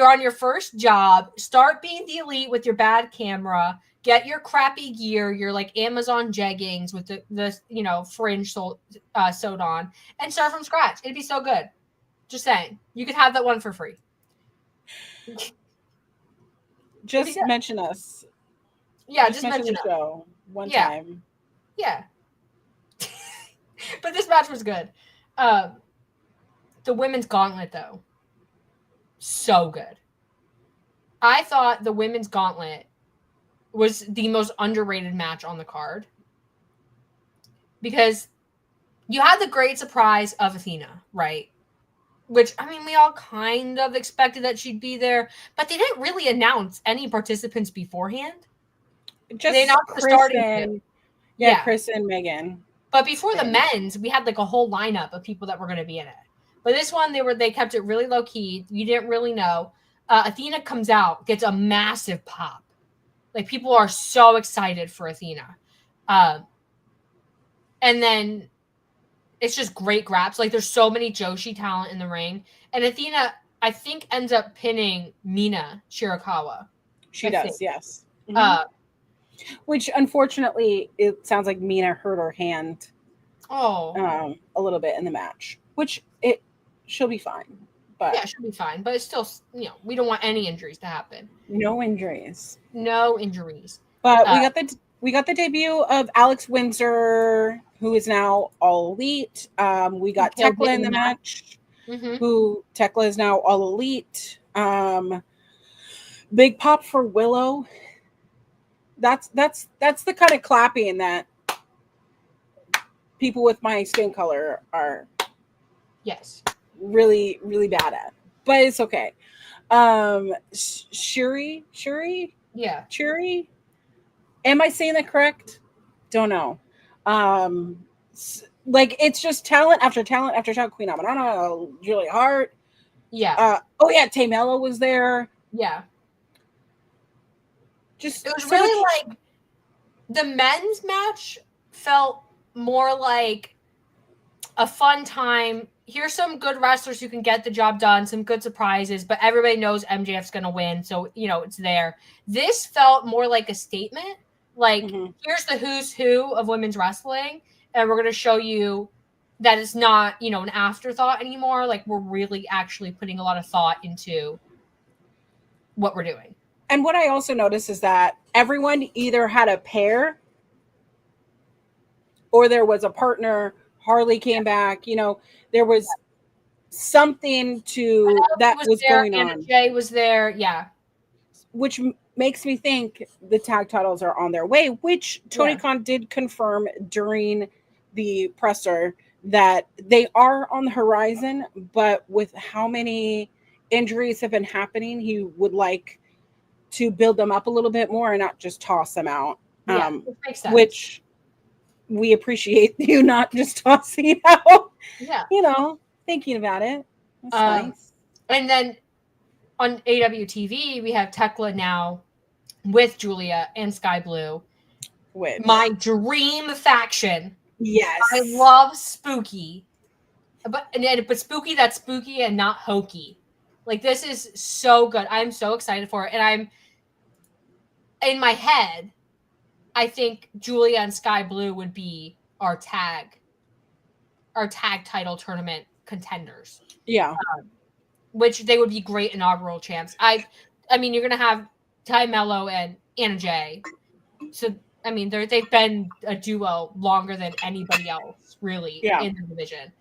on your first job. Start being the elite with your bad camera. Get your crappy gear, your like Amazon jeggings with the fringe sewed on, and start from scratch. It'd be so good. Just saying, you could have that one for free. Just mention us. Yeah, just mention the show one time. Yeah. But this match was good. The women's gauntlet, though, so good. I thought the women's gauntlet was the most underrated match on the card because you had the great surprise of Athena, right? Which, I mean, we all kind of expected that she'd be there, but they didn't really announce any participants beforehand. Just they announced the starting two. Yeah, Chris and Megan. But before the men's, we had like a whole lineup of people that were going to be in it. But this one, they kept it really low key. You didn't really know. Athena comes out, gets a massive pop. Like people are so excited for Athena, and then it's just great grabs. Like there's so many Joshi talent in the ring, and Athena I think ends up pinning Mina Shirakawa. She does, yes. Mm-hmm. Which unfortunately, it sounds like Mina hurt her hand. A little bit in the match, which she'll be fine. But yeah, she'll be fine. But it's still, we don't want any injuries to happen. No injuries. But we got the debut of Alex Windsor, who is now all elite. We got Tekla in the match, who Tekla is now all elite. Big pop for Willow. That's the kind of clapping that people with my skin color are really, really bad at. But it's okay. Shuri? Yeah. Shuri? Am I saying that correct? Don't know. Like it's just talent after talent after talent. Queen Amanana, Julia Hart. Yeah. Tay Mello was there. Yeah. Just it was so really like the men's match felt more like a fun time. Here's some good wrestlers who can get the job done, some good surprises, but everybody knows MJF's going to win, so it's there. This felt more like a statement. Like here's the who's who of women's wrestling, and we're going to show you that it's not, an afterthought anymore. Like we're really actually putting a lot of thought into what we're doing. And what I also noticed is that everyone either had a pair or there was a partner. Harley came back. There was something that was going on. Jay was there. Yeah. Which makes me think the tag titles are on their way, which Tony Khan did confirm during the presser that they are on the horizon, but with how many injuries have been happening, he would like to build them up a little bit more and not just toss them out. Makes sense. Which we appreciate you not just tossing it out. Yeah. Thinking about it. That's nice. And then on AWTV, we have Tekla now with Julia and Sky Blue. With my dream faction. Yes. I love Spooky. But Spooky that's spooky and not hokey. Like this is so good. I'm so excited for it. And I'm in my head, I think Julia and Sky Blue would be our tag title tournament contenders. Yeah. Which they would be great inaugural champs. I mean, you're gonna have Ty Mello and Anna Jay. So I mean, they've been a duo longer than anybody else really in the division.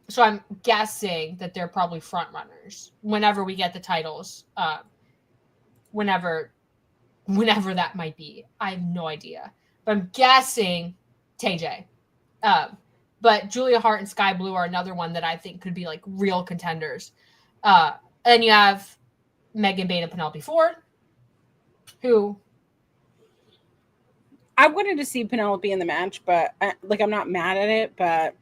So I'm guessing that they're probably front runners whenever we get the titles. Whenever that might be, I have no idea. But I'm guessing TJ. But Julia Hart and Sky Blue are another one that I think could be like real contenders. And you have Megan Bain and Penelope Ford, who I wanted to see Penelope in the match, but I'm not mad at it, but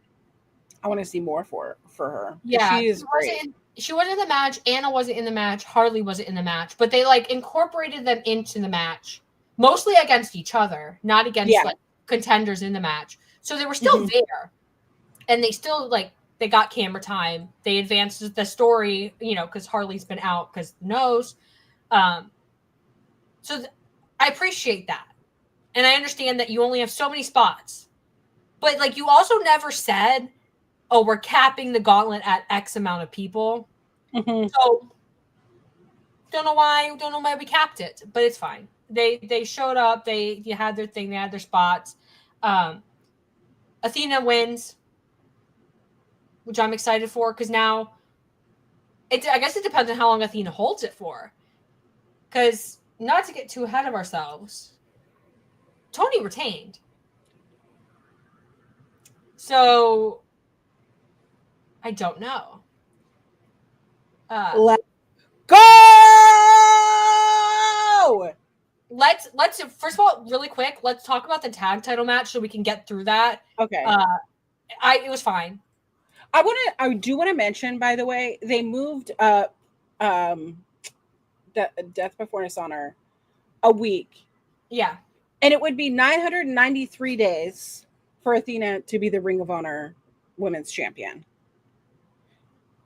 I want to see more for her. Yeah, she is great. She wasn't in the match. Anna wasn't in the match. Harley wasn't in the match, but they like incorporated them into the match, mostly against each other, not against like contenders in the match. So they were still there, and they still they got camera time. They advanced the story, because Harley's been out because nose. So I appreciate that, and I understand that you only have so many spots, but like you also never said, oh, we're capping the gauntlet at X amount of people. So don't know why we capped it, but it's fine. They showed up. They had their thing. They had their spots. Athena wins, which I'm excited for because now I guess it depends on how long Athena holds it for. Because not to get too ahead of ourselves, Tony retained. So I don't know. Let's go! Let's first of all, really quick, let's talk about the tag title match so we can get through that. Okay. It was fine. I do want to mention, by the way, they moved Death Before Dishonor a week. Yeah. And it would be 993 days for Athena to be the Ring of Honor Women's Champion.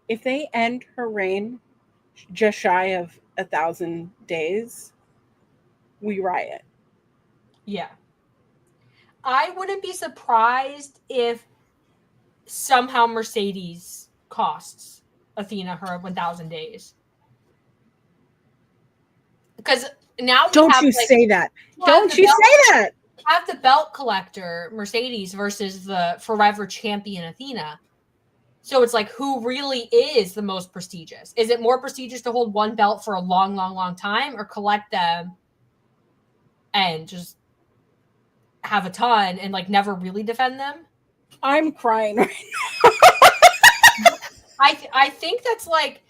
If they end her reign just shy of 1,000 days, we riot. Yeah. I wouldn't be surprised if somehow Mercedes costs Athena her 1,000 days. Because now don't you say that. Don't you say that. Have the belt collector Mercedes versus the forever champion Athena. So it's like, who really is the most prestigious? Is it more prestigious to hold one belt for a long, long, long time or collect them and just have a ton and like never really defend them? I'm crying right now. I think that's like,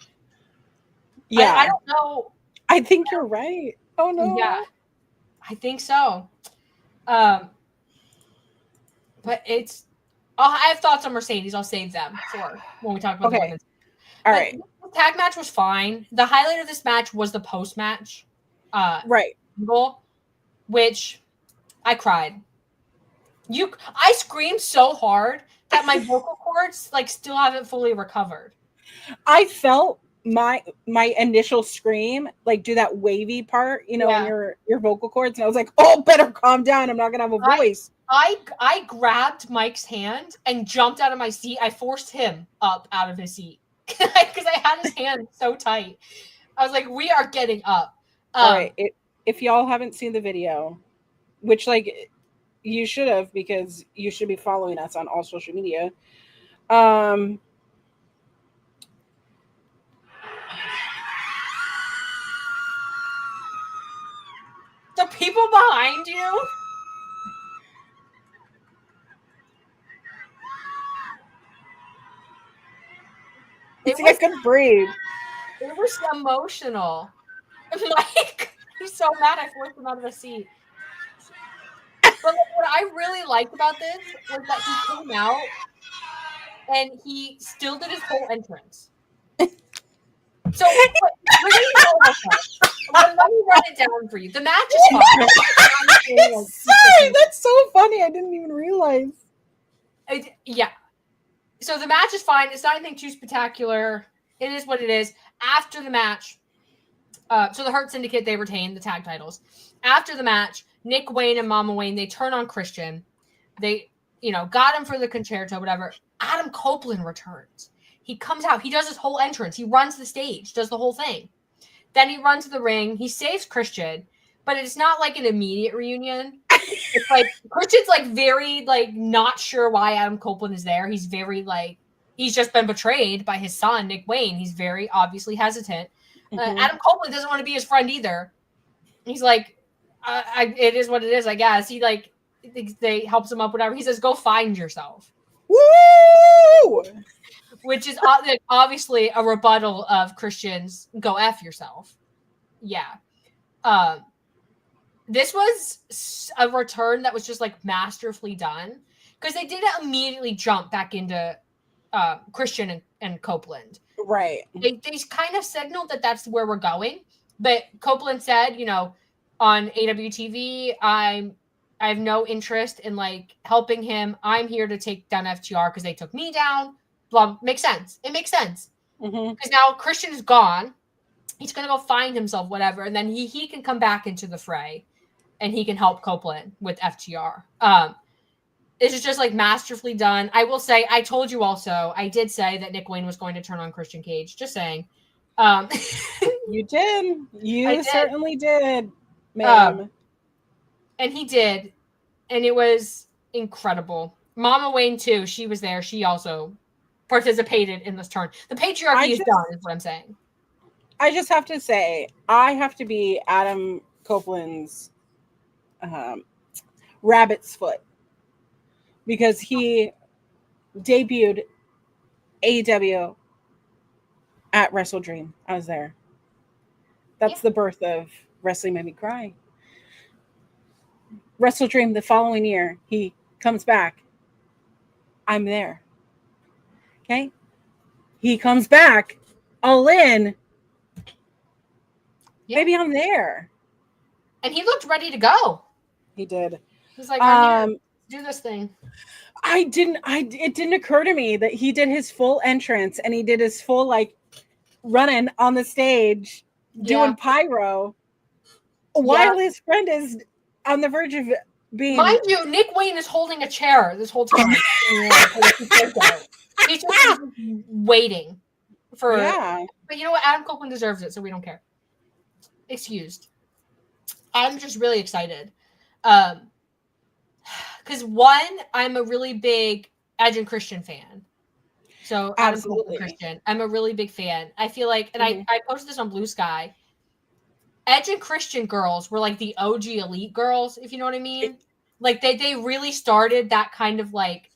yeah. I don't know. I think you're right. Oh no. Yeah, I think so. But it's, I have thoughts on Mercedes. I'll save them for when we talk about the women's. All right. The tag match was fine. The highlight of this match was the post match. Right. Which I cried. I screamed so hard that my vocal cords like still haven't fully recovered. I felt my initial scream like do that wavy part, in your vocal cords, and I was like, oh, better calm down. I'm not gonna have a voice. I grabbed Mike's hand and jumped out of my seat. I forced him up out of his seat because I had his hand so tight. I was like, we are getting up. All right. If y'all haven't seen the video, which like you should have, because you should be following us on all social media. The people behind you. I couldn't breathe. It was emotional. Mike, he's so mad I forced him out of the seat. But what I really liked about this was that he came out and he still did his whole entrance. So let me run it down for you. The match is fun. Sorry, that's so funny. I didn't even realize. Yeah. So the match is fine. It's not anything too spectacular. It is what it is. After the match, so the Hurt Syndicate, they retain the tag titles. After the match, Nick Wayne and Mama Wayne, they turn on Christian. They, got him for the concerto, whatever. Adam Copeland returns. He comes out. He does his whole entrance. He runs the stage, does the whole thing. Then he runs to the ring. He saves Christian, but it's not like an immediate reunion. It's like Christian's like very like not sure why Adam Copeland is there. He's very like he's just been betrayed by his son Nick Wayne. He's very obviously hesitant. Adam Copeland doesn't want to be his friend either. He's like, it is what it is, I guess. He like they helps him up, whatever. He says, "Go find yourself." Woo! Which is obviously a rebuttal of Christian's "Go F yourself." Yeah. This was a return that was just like masterfully done because they didn't immediately jump back into Christian and Copeland. Right. They kind of signaled that that's where we're going. But Copeland said, on AEW TV, I have no interest in like helping him. I'm here to take down FTR because they took me down. Blah, makes sense. It makes sense. Because now Christian is gone. He's going to go find himself, whatever. And then he can come back into the fray and he can help Copeland with FTR. This is just like masterfully done. I will say, I told you also, I did say that Nick Wayne was going to turn on Christian Cage. Just saying. You did. You certainly did, ma'am. And he did. And it was incredible. Mama Wayne, too. She was there. She also participated in this turn. The patriarchy is done, is what I'm saying. I just have to say, I have to be Adam Copeland's rabbit's foot because he debuted AEW at Wrestle Dream. I was there. That's the birth of Wrestling Made Me Cry. Wrestle Dream the following year, he comes back. I'm there. Okay? He comes back all in. Yeah. Maybe I'm there. And he looked ready to go. He did. He's like, I'm here. Do this thing. It didn't occur to me that he did his full entrance and he did his full like running on the stage doing pyro while his friend is on the verge of being. Mind you, Nick Wayne is holding a chair this whole time. He's just waiting for. Yeah. But you know what? Adam Copeland deserves it, so we don't care. Excused. I'm just really excited. Because one, I'm a really big Edge and Christian fan. So Adam Copeland Christian, I'm a really big fan. I feel like, and I posted this on Blue Sky. Edge and Christian girls were like the OG elite girls, if you know what I mean. Like they really started that kind of like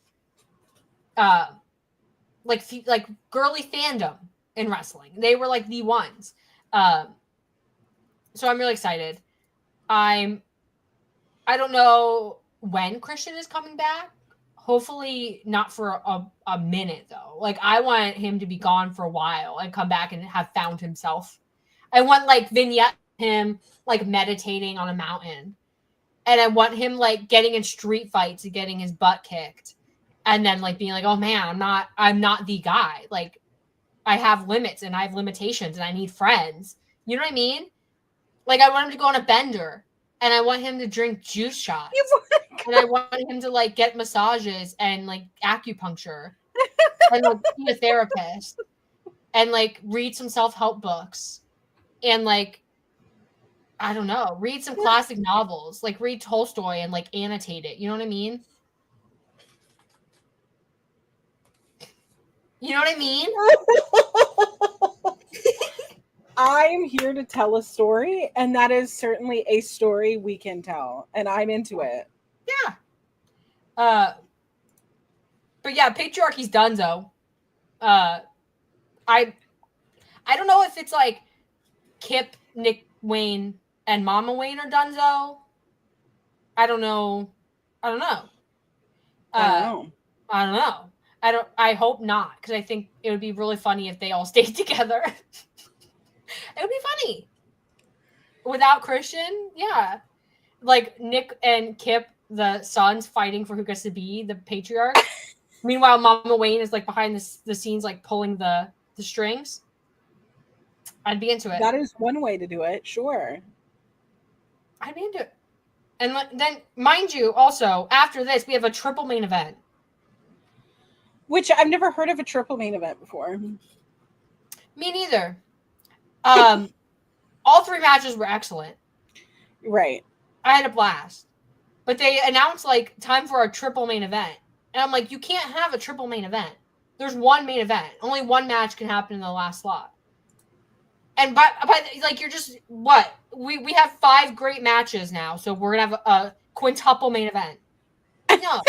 girly fandom in wrestling. They were like the ones. So I'm really excited. I don't know when Christian is coming back. Hopefully not for a minute though. Like I want him to be gone for a while and come back and have found himself. I want like vignette him like meditating on a mountain. And I want him like getting in street fights and getting his butt kicked. And then like being like, oh man, I'm not the guy. Like I have limits and I have limitations and I need friends. You know what I mean? Like I want him to go on a bender and I want him to drink juice shots. And I want him to like get massages and like acupuncture and like be a therapist and like read some self-help books and like, I don't know, read some classic novels, like read Tolstoy and like annotate it. You know what I mean? You know what I mean? I'm here to tell a story, and that is certainly a story we can tell, and I'm into it. Yeah. But yeah, patriarchy's donezo. I don't know if it's like Kip, Nick Wayne, and Mama Wayne are donezo. I don't know. I don't know. I hope not, because I think it would be really funny if they all stayed together. It would be funny. Without Christian, yeah. Like Nick and Kip, the sons, fighting for who gets to be the patriarch. Meanwhile, Mama Wayne is like behind the scenes, like pulling the strings. I'd be into it. That is one way to do it, sure. I'd be into it. And then, mind you, also, after this, we have a triple main event. Which I've never heard of a triple main event before. Me neither. All 3 matches were excellent. Right. I had a blast. But they announced, like, time for a triple main event. And I'm like, you can't have a triple main event. There's one main event. Only one match can happen in the last slot. And by like, you're just, what? We have 5 great matches now, so we're going to have a quintuple main event. No.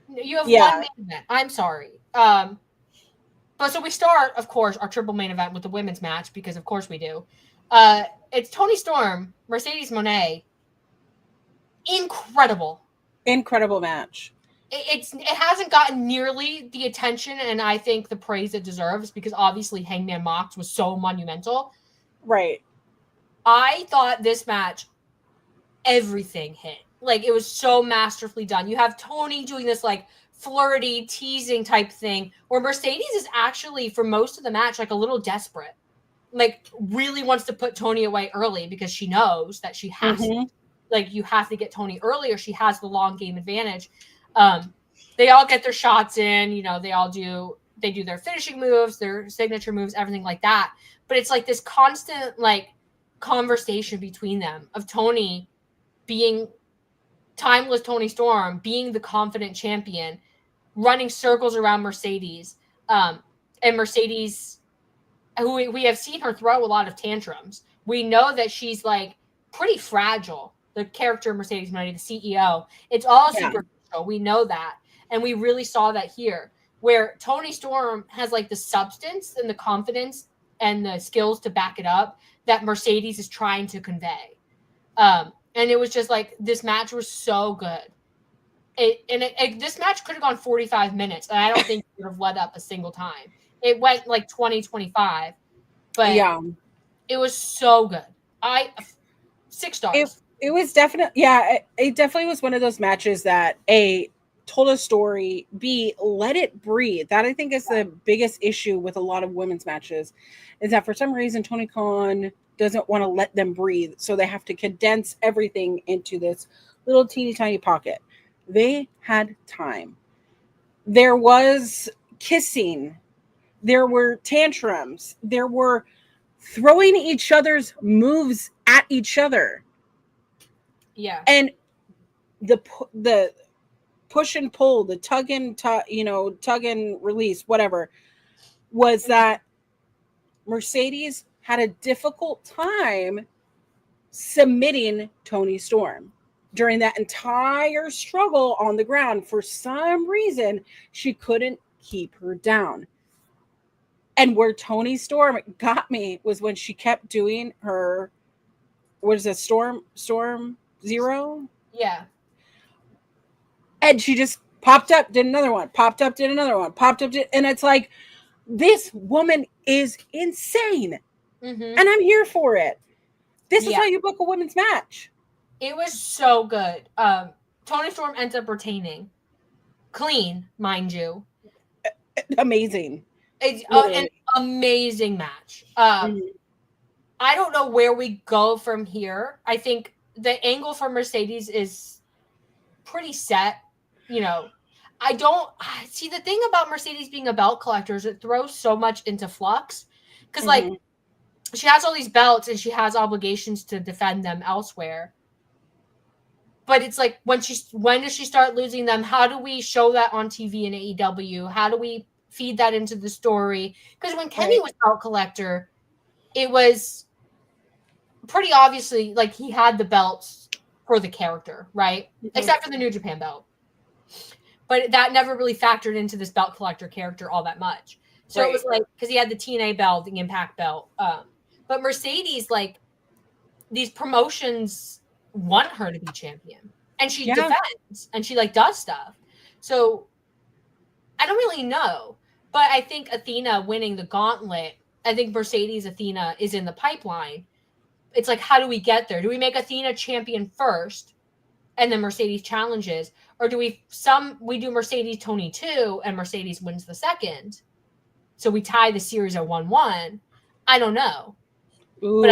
You have one main event. I'm sorry. But so we start, of course, our triple main event with the women's match, because of course we do. It's Toni Storm, Mercedes Moné. Incredible Match. It hasn't gotten nearly the attention and I think the praise it deserves, because obviously Hangman Mox was so monumental. Right. I thought this match, everything hit. Like, it was so masterfully done. You have Toni doing this, like, flirty, teasing type thing, where Mercedes is actually, for most of the match, like, a little desperate. Like, really wants to put Toni away early, because she knows that she has to. Like, you have to get Toni early, or she has the long game advantage. They all get their shots in, you know, they do their finishing moves, their signature moves, everything like that. But it's like this constant, like, conversation between them of Toni being timeless Toni Storm, being the confident champion, running circles around Mercedes. And Mercedes, who we have seen her throw a lot of tantrums. We know that she's, like, pretty fragile. The character Mercedes Moné, the CEO, it's all superficial. We know that. And we really saw that here, where Toni Storm has, like, the substance and the confidence and the skills to back it up that Mercedes is trying to convey. And it was just like, this match was so good. This match could have gone 45 minutes, and I don't think it would have led up a single time. It went like 20, 25, but it was so good. 6 stars. It was definitely, it definitely was one of those matches that A, told a story, B, let it breathe. That I think is the biggest issue with a lot of women's matches, is that for some reason Tony Khan doesn't want to let them breathe, so they have to condense everything into this little teeny tiny pocket. They had time. There was kissing. There were tantrums. There were throwing each other's moves at each other. Yeah. And the push and pull, the tug and release, whatever, was that Mercedes had a difficult time submitting Toni Storm during that entire struggle on the ground. For some reason, she couldn't keep her down. And where Toni Storm got me was when she kept doing her, what is it, Storm Zero? Yeah. And she just popped up, did another one, popped up, did another one, popped up, and it's like, this woman is insane. And I'm here for it. This is how you book a women's match. It was so good. Toni Storm ends up retaining. Clean, mind you. Amazing. It's an amazing match. I don't know where we go from here. I think the angle for Mercedes is pretty set. You know, I don't see, the thing about Mercedes being a belt collector is it throws so much into flux, because like, she has all these belts and she has obligations to defend them elsewhere. But it's like, when does she start losing them? How do we show that on TV and AEW? How do we feed that into the story? Because when Kenny was belt collector, it was pretty obviously like he had the belts for the character, right? Except for the New Japan belt. But that never really factored into this belt collector character all that much. So it was like, because he had the TNA belt, the Impact belt. But Mercedes, like, these promotions want her to be champion. And she defends. And she, like, does stuff. So I don't really know. But I think Athena winning the gauntlet, I think Mercedes Athena is in the pipeline. It's like, how do we get there? Do we make Athena champion first, and then Mercedes challenges? Or do we do Mercedes Toni 2, and Mercedes wins the second? So we tie the series at 1-1. I don't know. Ooh. But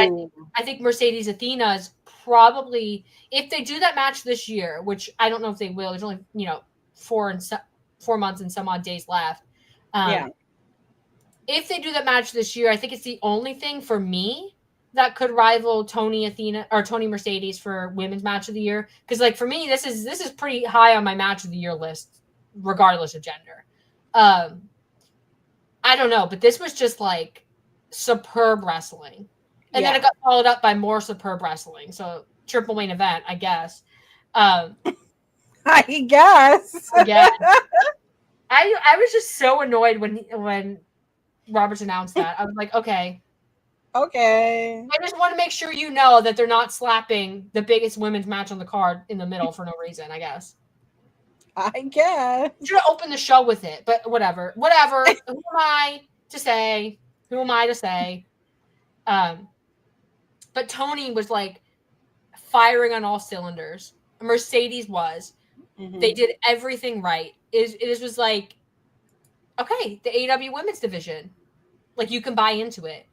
I think Mercedes Athena is probably, if they do that match this year, which I don't know if they will, there's only, 4 months and some odd days left. Yeah. If they do that match this year, I think it's the only thing for me that could rival Tony Mercedes for women's match of the year. Because like for me, this is pretty high on my match of the year list, regardless of gender. I don't know, but this was just like superb wrestling. And then it got followed up by more superb wrestling. So triple main event, I guess. I guess. Again. I was just so annoyed when Roberts announced that. I was like, okay. I just want to make sure you know that they're not slapping the biggest women's match on the card in the middle for no reason, I guess. I guess. Should have opened the show with it, but whatever. Who am I to say? But Tony was like firing on all cylinders. Mercedes was. Mm-hmm. They did everything right. It was like, okay, the AEW women's division. Like, you can buy into it.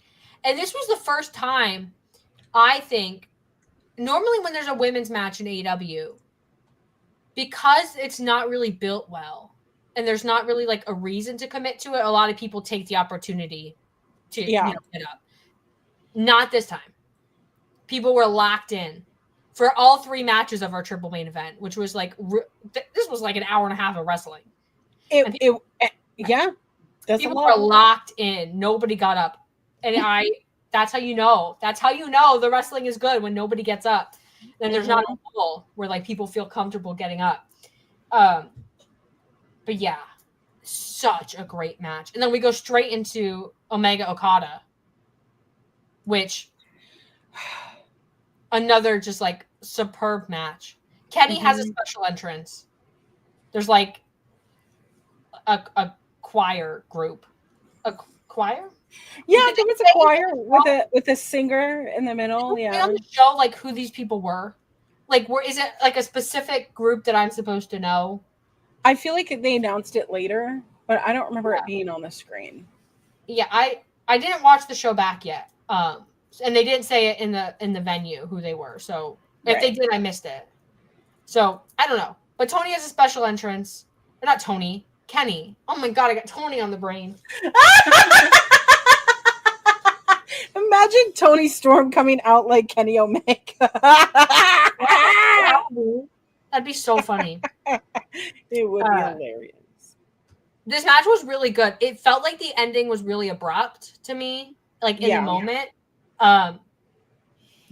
And this was the first time, I think, normally when there's a women's match in AEW, because it's not really built well, and there's not really like a reason to commit to it, a lot of people take the opportunity to get up. Not this time. People were locked in for all 3 matches of our triple main event, which was like, this was like an hour and a half of wrestling. People were locked in. Nobody got up. And that's how you know. That's how you know the wrestling is good, when nobody gets up. Then there's not a pull where like people feel comfortable getting up. But yeah, such a great match. And then we go straight into Omega Okada, which another just like superb match. Kenny has a special entrance. There's like a choir group. A choir? Yeah, I think it's a choir with a singer in the middle. Yeah. On the show, like who these people were, like is it like a specific group that I'm supposed to know? I feel like they announced it later, but I don't remember it being on the screen. Yeah, I didn't watch the show back yet, and they didn't say it in the venue who they were. So if they did, I missed it. So I don't know. But Tony has a special entrance. Or not Tony, Kenny. Oh my god, I got Tony on the brain. Imagine Tony Storm coming out like Kenny Omega. That'd be so funny. It would be hilarious. This match was really good. It felt like the ending was really abrupt to me, like in the moment.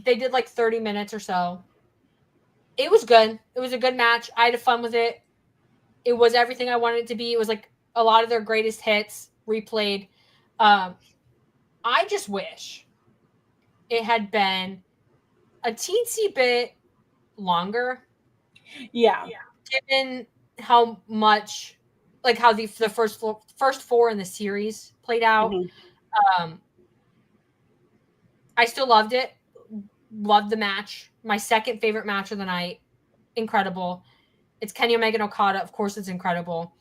They did like 30 minutes or so. It was good. It was a good match. I had fun with it. It was everything I wanted it to be. It was like a lot of their greatest hits replayed. I just wish it had been a teensy bit longer. Yeah. Given how much, like how the first 4 in the series played out. Mm-hmm. I still loved it. Loved the match. My second favorite match of the night. Incredible. It's Kenny Omega and Okada. Of course, it's incredible.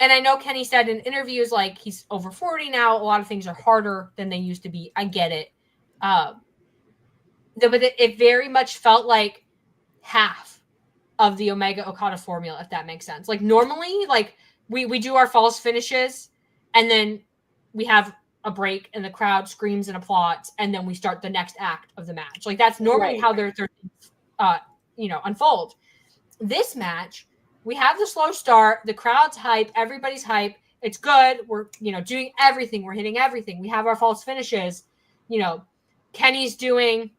And I know Kenny said in interviews, like, he's over 40 now. A lot of things are harder than they used to be. I get it. But it very much felt like half of the Omega Okada formula, if that makes sense. Like, normally, like, we do our false finishes, and then we have a break, and the crowd screams and applauds, and then we start the next act of the match. Like, that's normally how they're unfold. This match, we have the slow start, the crowd's hype, everybody's hype. It's good. We're, doing everything. We're hitting everything. We have our false finishes. Kenny's doing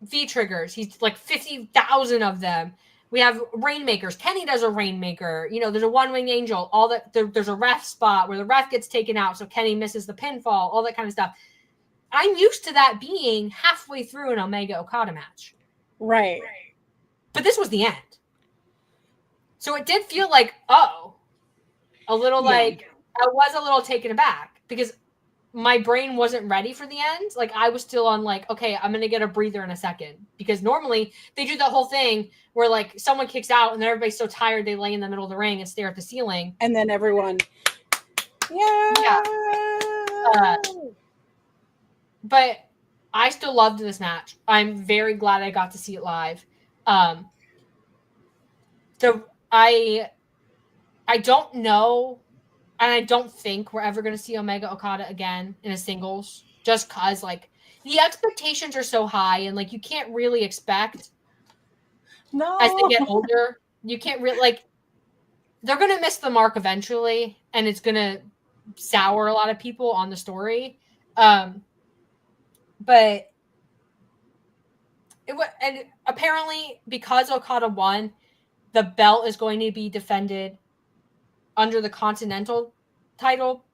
V-triggers. He's like 50,000 of them. We have rainmakers. Kenny does a rainmaker. There's a one-winged angel. All that. There's a ref spot where the ref gets taken out, so Kenny misses the pinfall, all that kind of stuff. I'm used to that being halfway through an Omega Okada match. Right. But this was the end. So it did feel like, a little like I was a little taken aback because my brain wasn't ready for the end. Like, I was still on like, okay, I'm going to get a breather in a second, because normally they do the whole thing where like someone kicks out and then everybody's so tired they lay in the middle of the ring and stare at the ceiling. And then everyone. But I still loved this match. I'm very glad I got to see it live. So I don't know, and I don't think we're ever going to see Omega Okada again in a singles, just cause like the expectations are so high, and like you can't really expect as they get older. You can't really like they're going to miss the mark eventually, and it's going to sour a lot of people on the story. But and apparently because Okada won, the belt is going to be defended under the Continental title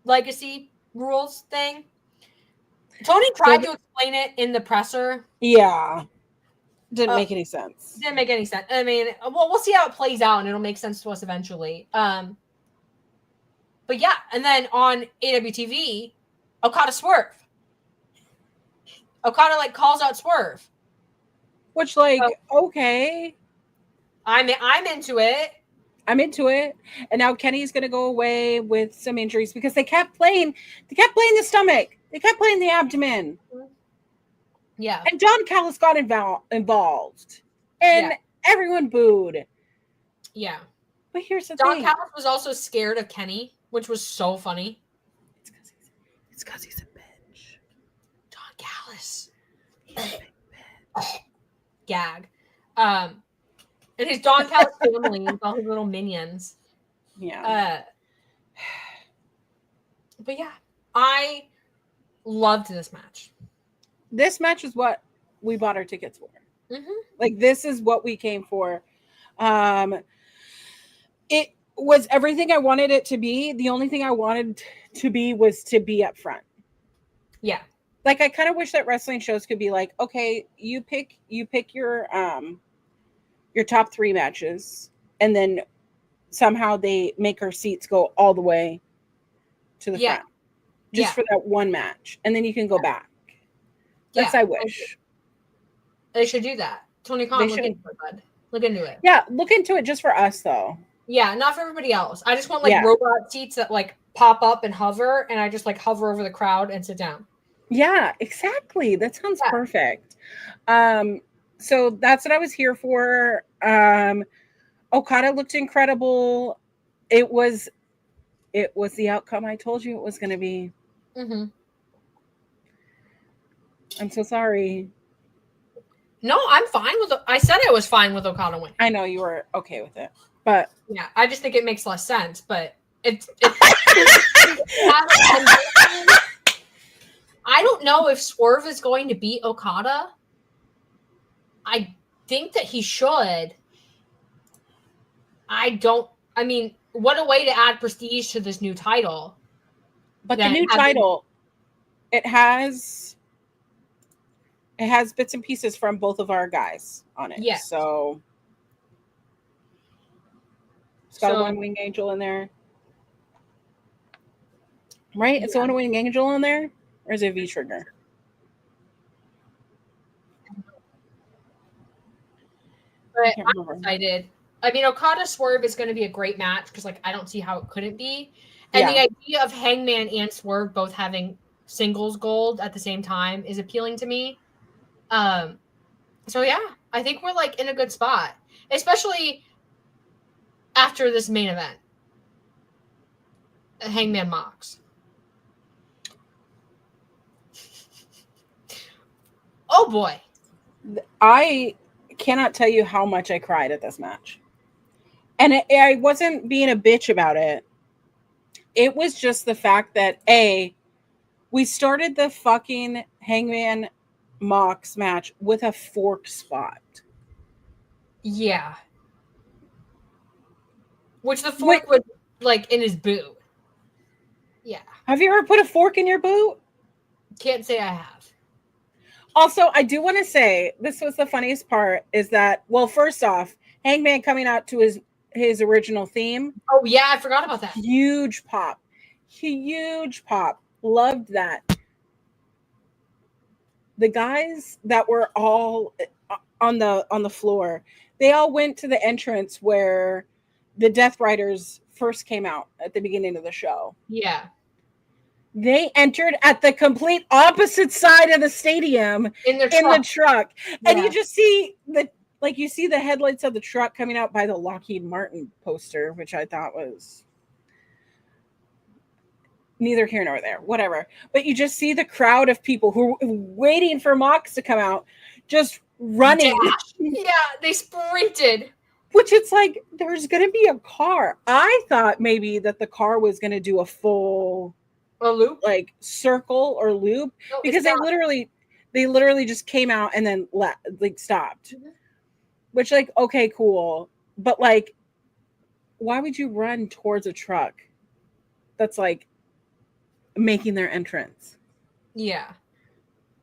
legacy rules thing. Tony tried to explain it in the presser. Yeah. Didn't make any sense. Didn't make any sense. I mean, well, we'll see how it plays out, and it'll make sense to us eventually. But yeah, and then on AWTV, Okada Swerve. Okada like calls out Swerve. Which, like, okay. I'm into it. I'm into it. And now Kenny's gonna go away with some injuries because they kept playing the stomach. They kept playing the abdomen. Yeah. And Don Callis got involved. And everyone booed. Yeah. But here's the thing. Don Callis was also scared of Kenny, which was so funny. It's because he's a bitch. Don Callis. Gag. And his Don Callis family with all his little minions. Yeah. But yeah, I loved this match. This match is what we bought our tickets for. Mm-hmm. Like, this is what we came for. It was everything I wanted it to be. The only thing I wanted to be was to be up front. Yeah. Like, I kind of wish that wrestling shows could be like, okay, you pick your top 3 matches, and then somehow they make our seats go all the way to the front. Just for that one match. And then you can go back. That's I wish. They should do that. Tony Khan, look into it, bud. Look into it. Yeah, look into it just for us, though. Yeah, not for everybody else. I just want like robot seats that like pop up and hover, and I just like hover over the crowd and sit down. Yeah, exactly. That sounds perfect. So that's what I was here for. Okada looked incredible. It was the outcome I told you it was going to be. Mm-hmm. I'm so sorry. No, I'm fine with it. I said I was fine with Okada winning. I know you were okay with it, but yeah, I just think it makes less sense. But it's I don't know if Swerve is going to beat Okada. I think that he should. I mean, what a way to add prestige to this new title. But the new title, it has bits and pieces from both of our guys on it. Yeah. So it's got a one-wing angel in there. Right? It's a one-wing angel in there? Or is it a V-trigger? But I'm excited. I mean, Okada Swerve is going to be a great match because, like, I don't see how it couldn't be. And the idea of Hangman and Swerve both having singles gold at the same time is appealing to me. So yeah, I think we're like in a good spot, especially after this main event. Hangman Mox. Oh boy. I cannot tell you how much I cried at this match. And I wasn't being a bitch about it. It was just the fact that, we started the fucking Hangman Mox match with a fork spot. Yeah. Which the fork was, like, in his boot. Yeah. Have you ever put a fork in your boot? Can't say I have. Also, I do want to say, this was the funniest part, is that, well, first off, Hangman coming out to his original theme. Oh, yeah, I forgot about that. Huge pop. Huge pop. Loved that. The guys that were all on the floor, they all went to the entrance where the Death Riders first came out at the beginning of the show. Yeah. They entered at the complete opposite side of the stadium in the truck. And Yeah. you just see you see the headlights of the truck coming out by the Lockheed Martin poster, which I thought was neither here nor there, whatever. But you just see the crowd of people who are waiting for Mox to come out, just running. Yeah, they sprinted. Which it's like, there's going to be a car. I thought maybe that the car was going to do a full loop, like circle or loop, because they literally just came out and then stopped. Mm-hmm. Which, like, okay, cool. But like, why would you run towards a truck that's like making their entrance? Yeah.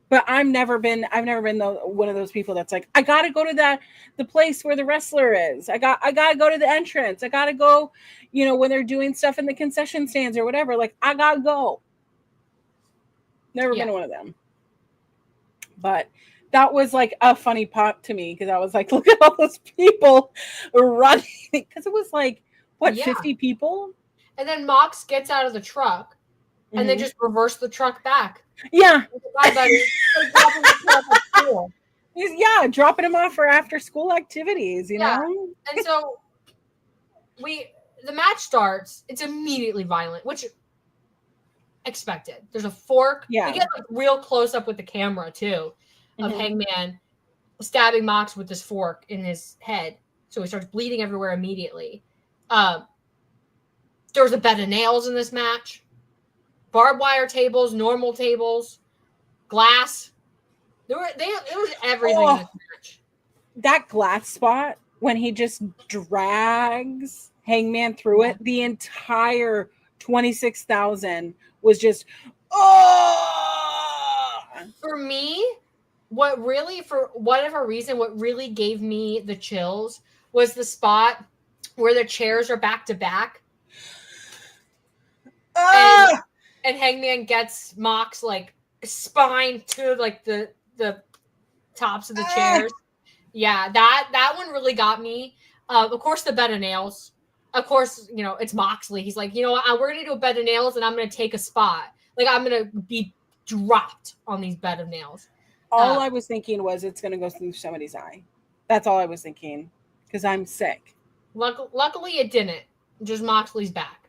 But I've never been one of those people that's like, I gotta go to the place where the wrestler is. I gotta go to the entrance. I gotta go, when they're doing stuff in the concession stands or whatever. Like, I gotta go. Never been one of them. But that was like a funny pop to me, because I was like, look at all those people running, because it was like, what, 50 people? And then Mox gets out of the truck, and they just reverse the truck back. Yeah. Bye, buddy. Dropping him off for after school activities, you know? And so the match starts, it's immediately violent, which expected. There's a fork. Yeah. We get like real close up with the camera too, of Hangman stabbing Mox with this fork in his head. So he starts bleeding everywhere immediately. There was a bed of nails in this match. Barbed wire tables, normal tables, glass. It was everything in this match. That glass spot, when he just drags Hangman through it, the entire 26,000 was just, For me, for whatever reason, what really gave me the chills was the spot where the chairs are back to back. And Hangman gets Mox like spine to like the tops of the chairs. Yeah, that one really got me. Of course, the bed of nails. Of course, it's Moxley. He's like, we're gonna do a bed of nails, and I'm gonna take a spot. Like, I'm gonna be dropped on these bed of nails. All I was thinking was, it's gonna go through somebody's eye. That's all I was thinking, because I'm sick. Luckily, it didn't. Just Moxley's back.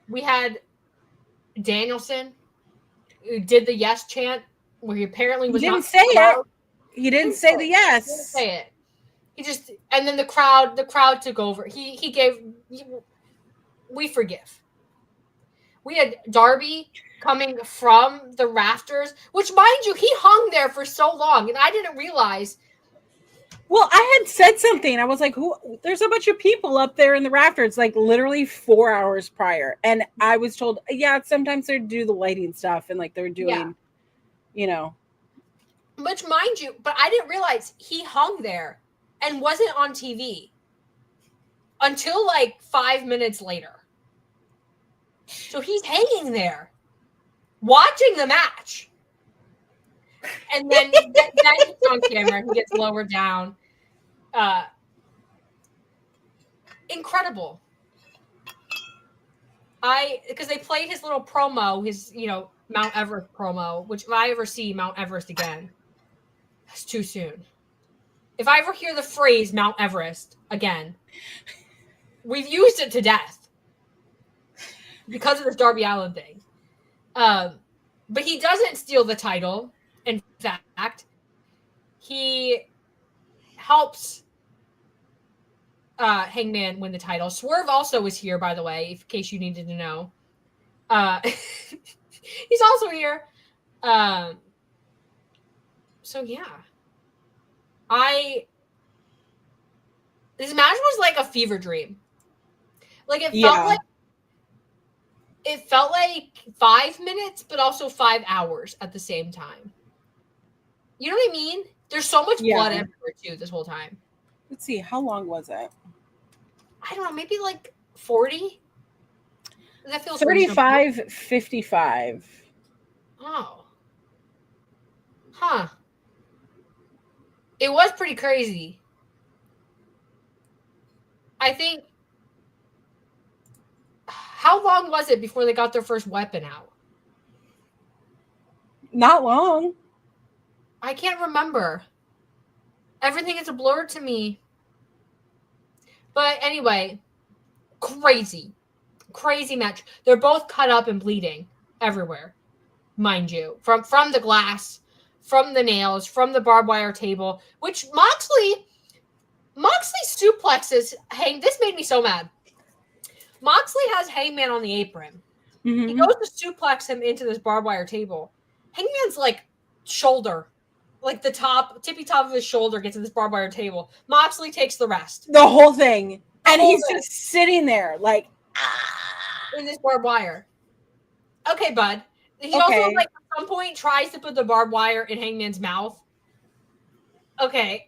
We had Danielson, who did the yes chant, where he apparently was not say it. He didn't say the yes. He didn't say it. He just, and then the crowd took over. We forgive. We had Darby coming from the rafters, which, mind you, he hung there for so long, and I didn't realize. Well, I had said something. I was like, there's a bunch of people up there in the rafters, like literally 4 hours prior. And I was told, sometimes they do the lighting stuff, and like they're doing, Which, mind you, but I didn't realize he hung there and wasn't on TV until like 5 minutes later. So he's hanging there watching the match. And then he's on camera. He gets lowered down. Incredible. Because they played his little promo, his, Mount Everest promo, which if I ever see Mount Everest again, it's too soon. If I ever hear the phrase Mount Everest again, we've used it to death because of this Darby Allin thing. But he doesn't steal the title. In fact, he helps Hangman win the title. Swerve also is here, by the way, in case you needed to know. He's also here. So yeah. This match was like a fever dream. Like it felt like 5 minutes, but also 5 hours at the same time. You know what I mean? There's so much blood everywhere too this whole time. Let's see, how long was it? I don't know, maybe like 40? That feels 35, 55. Oh. Huh. It was pretty crazy. I think how long was it before they got their first weapon out? Not long. I can't remember. Everything is a blur to me. But anyway, crazy match. They're both cut up and bleeding everywhere, mind you, from the glass, from the nails, from the barbed wire table, which Moxley suplexes. This made me so mad. Moxley has Hangman on the apron. Mm-hmm. He goes to suplex him into this barbed wire table. Hangman's like shoulder, like the tippy top of his shoulder gets in this barbed wire table. Moxley takes the rest. The whole thing. And he's just sitting there like in this barbed wire. Okay, bud. He also like at some point tries to put the barbed wire in Hangman's mouth. Okay.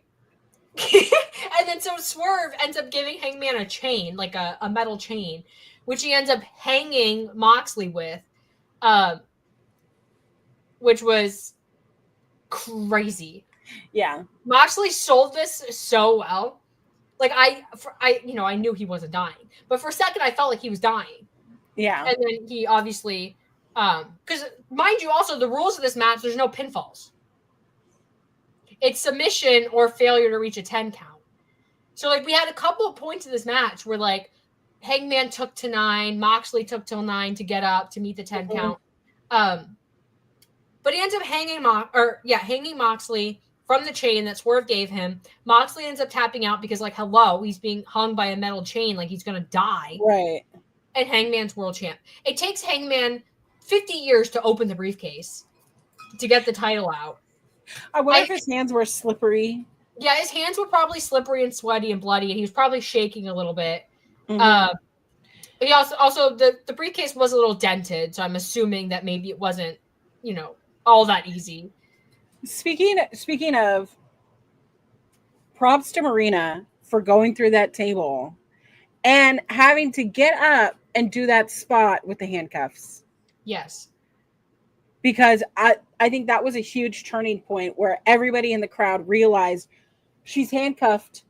And then so Swerve ends up giving Hangman a chain, like a metal chain, which he ends up hanging Moxley with, which was crazy. Yeah. Moxley sold this so well. Like I knew he wasn't dying, but for a second I felt like he was dying. Yeah. And then he obviously, because mind you, also the rules of this match, there's no pinfalls. It's submission or failure to reach a 10 count. So like we had a couple of points of this match where like Hangman took to 9, Moxley took till 9 to get up to meet the 10 count. But he ends up hanging Moxley from the chain that Swerve gave him. Moxley ends up tapping out because like hello, he's being hung by a metal chain like he's gonna die. Right. And Hangman's world champ. It takes Hangman 50 years to open the briefcase to get the title out. I wonder if his hands were slippery. Yeah, his hands were probably slippery and sweaty and bloody, and he was probably shaking a little bit. Mm-hmm. He also the briefcase was a little dented, so I'm assuming that maybe it wasn't, all that easy. Speaking of, props to Marina for going through that table and having to get up and do that spot with the handcuffs. Yes. Because I think that was a huge turning point where everybody in the crowd realized she's handcuffed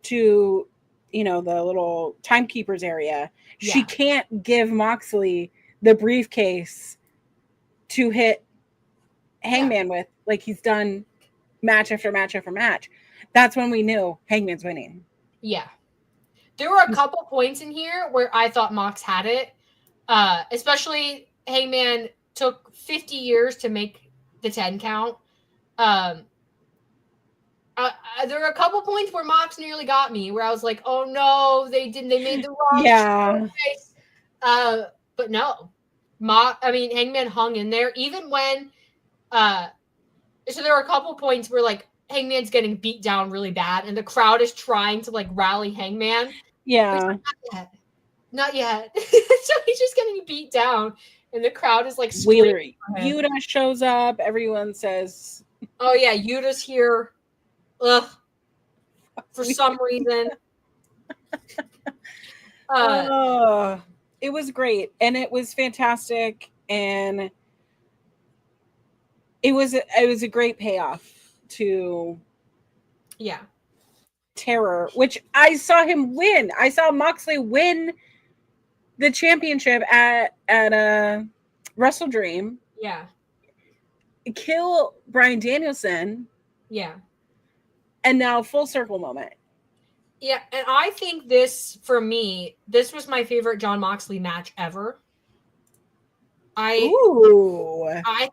to, the little timekeepers area. Yeah. She can't give Moxley the briefcase to hit Hangman with, like he's done match after match after match. That's when we knew Hangman's winning. Yeah. There were a couple points in here where I thought Mox had it, especially Hangman took 50 years to make the 10 count. There were a couple points where Mox nearly got me, where I was like, "Oh no, they made the wrong choice." But no, Hangman hung in there even when. So there were a couple points where like Hangman's getting beat down really bad, and the crowd is trying to like rally Hangman. Yeah, not yet. So he's just getting beat down. And the crowd is like screaming. Yuta shows up. Everyone says, "Oh yeah, Yuta's here." Ugh. For some reason. It was great, and it was fantastic, and it was a great payoff to Terror, which I saw him win. I saw Moxley win the championship at Wrestle Dream. Yeah. Kill Bryan Danielson. Yeah. And now full circle moment. Yeah, and I think this, for me, this was my favorite Jon Moxley match ever. I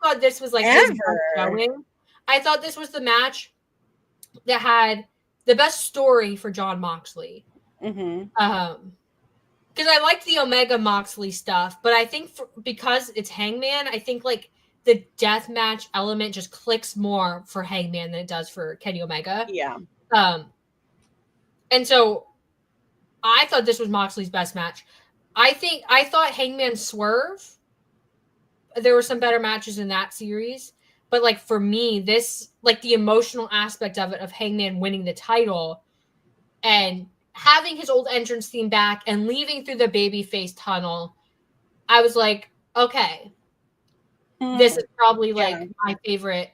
thought this was like his best showing. I thought this was the match that had the best story for Jon Moxley. Mm-hmm. Because I liked the Omega Moxley stuff, but I think because it's Hangman, I think like the death match element just clicks more for Hangman than it does for Kenny Omega. Yeah. And so I thought this was Moxley's best match. I thought Hangman Swerve, there were some better matches in that series, but like for me, this, like the emotional aspect of it, of Hangman winning the title and having his old entrance theme back and leaving through the babyface tunnel, I was like, okay, this is probably like my favorite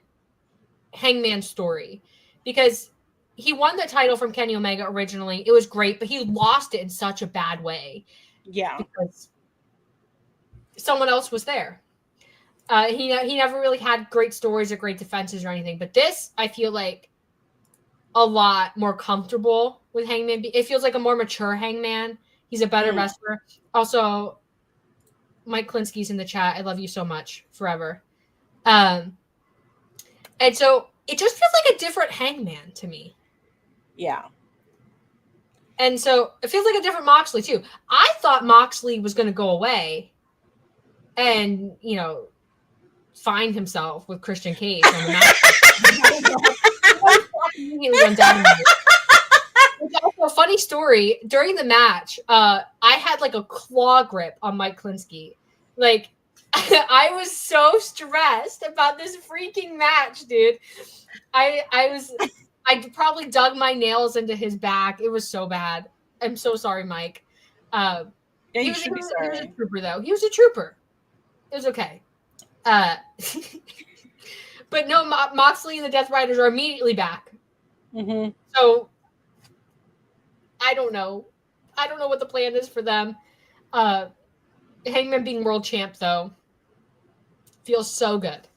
Hangman story, because he won the title from Kenny Omega originally. It was great, but he lost it in such a bad way. Yeah. Because someone else was there. He never really had great stories or great defenses or anything. But this, I feel like, a lot more comfortable with Hangman. It feels like a more mature Hangman. He's a better wrestler. Also, Mike Klinsky's in the chat. I love you so much. Forever. And so it just feels like a different Hangman to me. Yeah. And so it feels like a different Moxley too. I thought Moxley was going to go away and, you know, find himself with Christian Cage on the match. Also, a funny story, during the match, I had like a claw grip on Mike Klinsky. Like, I was so stressed about this freaking match, dude. I probably dug my nails into his back. It was so bad. I'm so sorry, Mike. Yeah, he was a trooper, though. He was a trooper. It was okay. But no, Moxley and the Death Riders are immediately back. Mm-hmm. So I don't know. I don't know what the plan is for them. Hangman being world champ, though, feels so good.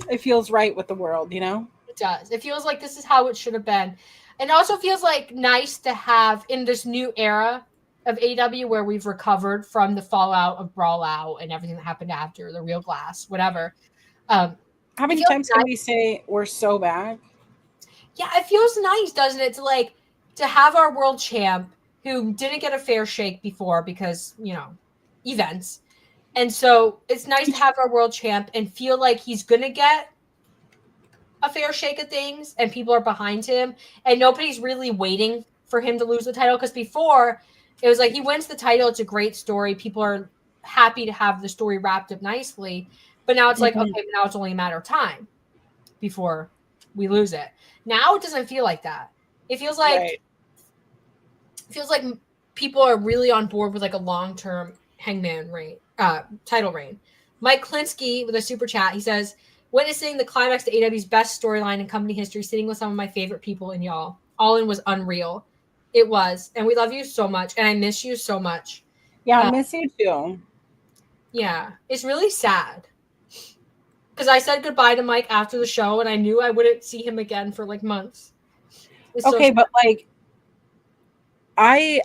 It feels right with the world, you know? It does. It feels like this is how it should have been. And it also feels like nice to have in this new era of AEW where we've recovered from the fallout of Brawl Out and everything that happened after, the Real Glass, whatever. How many times can we say we're so bad? Yeah, it feels nice, doesn't it? To have our world champ who didn't get a fair shake before because, you know, events. And so it's nice to have our world champ and feel like he's going to get a fair shake of things and people are behind him and nobody's really waiting for him to lose the title. Because before it was like he wins the title. It's a great story. People are happy to have the story wrapped up nicely. But now it's like, okay, now it's only a matter of time before we lose it. Now it doesn't feel like that. It feels like people are really on board with like a long-term Hangman reign, title reign. Mike Klinsky with a super chat. He says, witnessing the climax to AEW's best storyline in company history, sitting with some of my favorite people and y'all. All in was unreal. It was. And we love you so much. And I miss you so much. Yeah, I miss you too. Yeah. It's really sad. Because I said goodbye to Mike after the show and I knew I wouldn't see him again for like months. Okay, but like I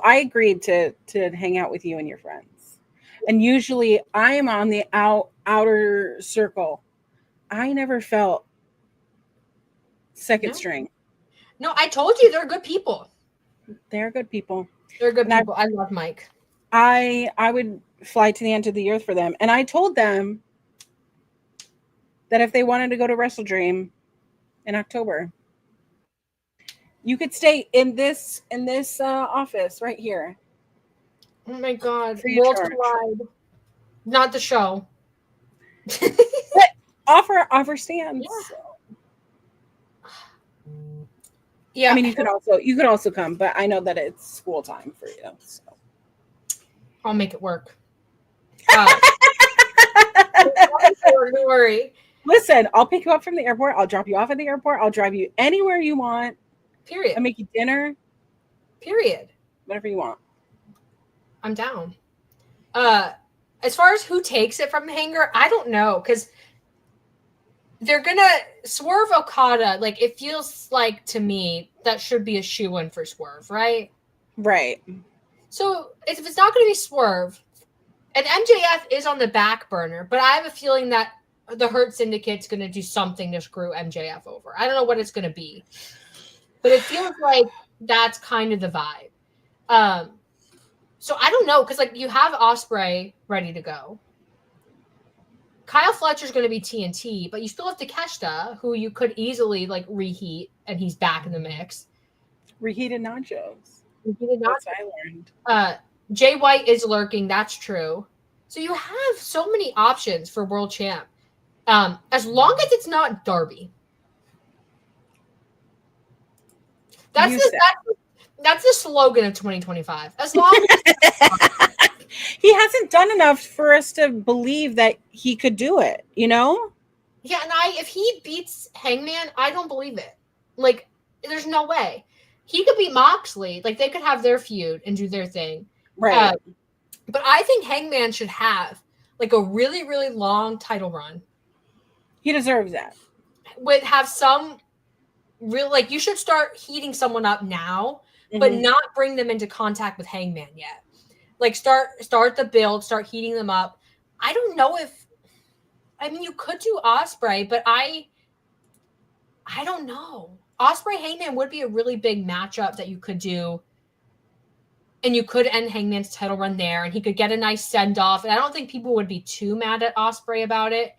agreed to hang out with you and your friends. And usually I am on the outer circle. I never felt second string. No, I told you they're good people. They're good people. They're good people. I love Mike. I would fly to the end of the earth for them. And I told them that if they wanted to go to Wrestle Dream in October, you could stay in this office right here. Oh my God. Worldwide. Not the show. But offer stands. Yeah. I mean, you could also come, but I know that it's school time for you. So I'll make it work. Don't worry. Listen, I'll pick you up from the airport. I'll drop you off at the airport. I'll drive you anywhere you want. Period. I'll make you dinner. Period. Whatever you want. I'm down. As far as who takes it from the hangar, I don't know, because they're gonna Swerve Okada. Like, it feels like to me that should be a shoe-in for Swerve, right? Right. So if it's not going to be Swerve, and MJF is on the back burner, but I have a feeling that the Hurt Syndicate's going to do something to screw MJF over. I don't know what it's going to be, but it feels like that's kind of the vibe. So I don't know, because like you have Ospreay ready to go. Kyle Fletcher's going to be TNT, but you still have Takeshita, who you could easily like reheat, and he's back in the mix. Reheated nachos. Reheated nachos. That's what I learned. Jay White is lurking. That's true. So you have so many options for world champ. As long as it's not Darby. That's the slogan of 2025. As long as he hasn't done enough for us to believe that he could do it, you know? Yeah, and if he beats Hangman, I don't believe it. Like, there's no way. he could beat Moxley. Like they could have their feud and do their thing. Right. But I think Hangman should have like a really, really long title run. He deserves that. Have some real, like, you should start heating someone up now, but Mhm. not bring them into contact with Hangman yet. Like start the build, start heating them up. I don't know if, I mean, you could do Ospreay, but I don't know. Ospreay Hangman would be a really big matchup that you could do. And you could end Hangman's title run there, and he could get a nice send off. And I don't think people would be too mad at Ospreay about it.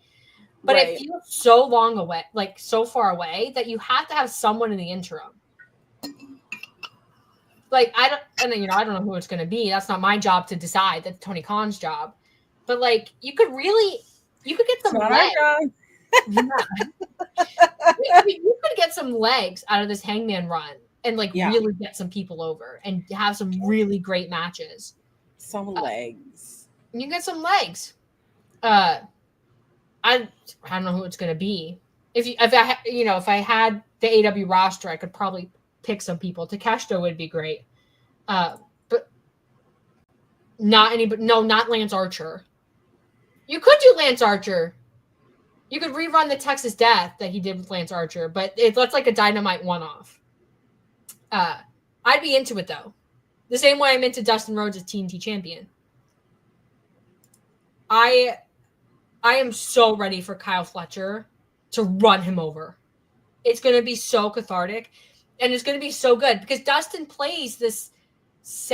But Right. it feels so long away, like so far away, that you have to have someone in the interim. Like I don't know who it's going to be. That's not my job to decide. That's Tony Khan's job. But like you could get some legs. Yeah. You could get some legs out of this Hangman run and like really get some people over and have some really great matches. Some legs. You can get some legs. I don't know who it's going to be. If I had the AEW roster, I could probably pick some people. Takeshita would be great. But not anybody. No, not Lance Archer. You could do Lance Archer. You could rerun the Texas Death that he did with Lance Archer, but that's like a Dynamite one-off. I'd be into it though. The same way I'm into Dustin Rhodes as TNT champion. I am so ready for Kyle Fletcher to run him over. It's going to be so cathartic, and it's going to be so good because Dustin plays this just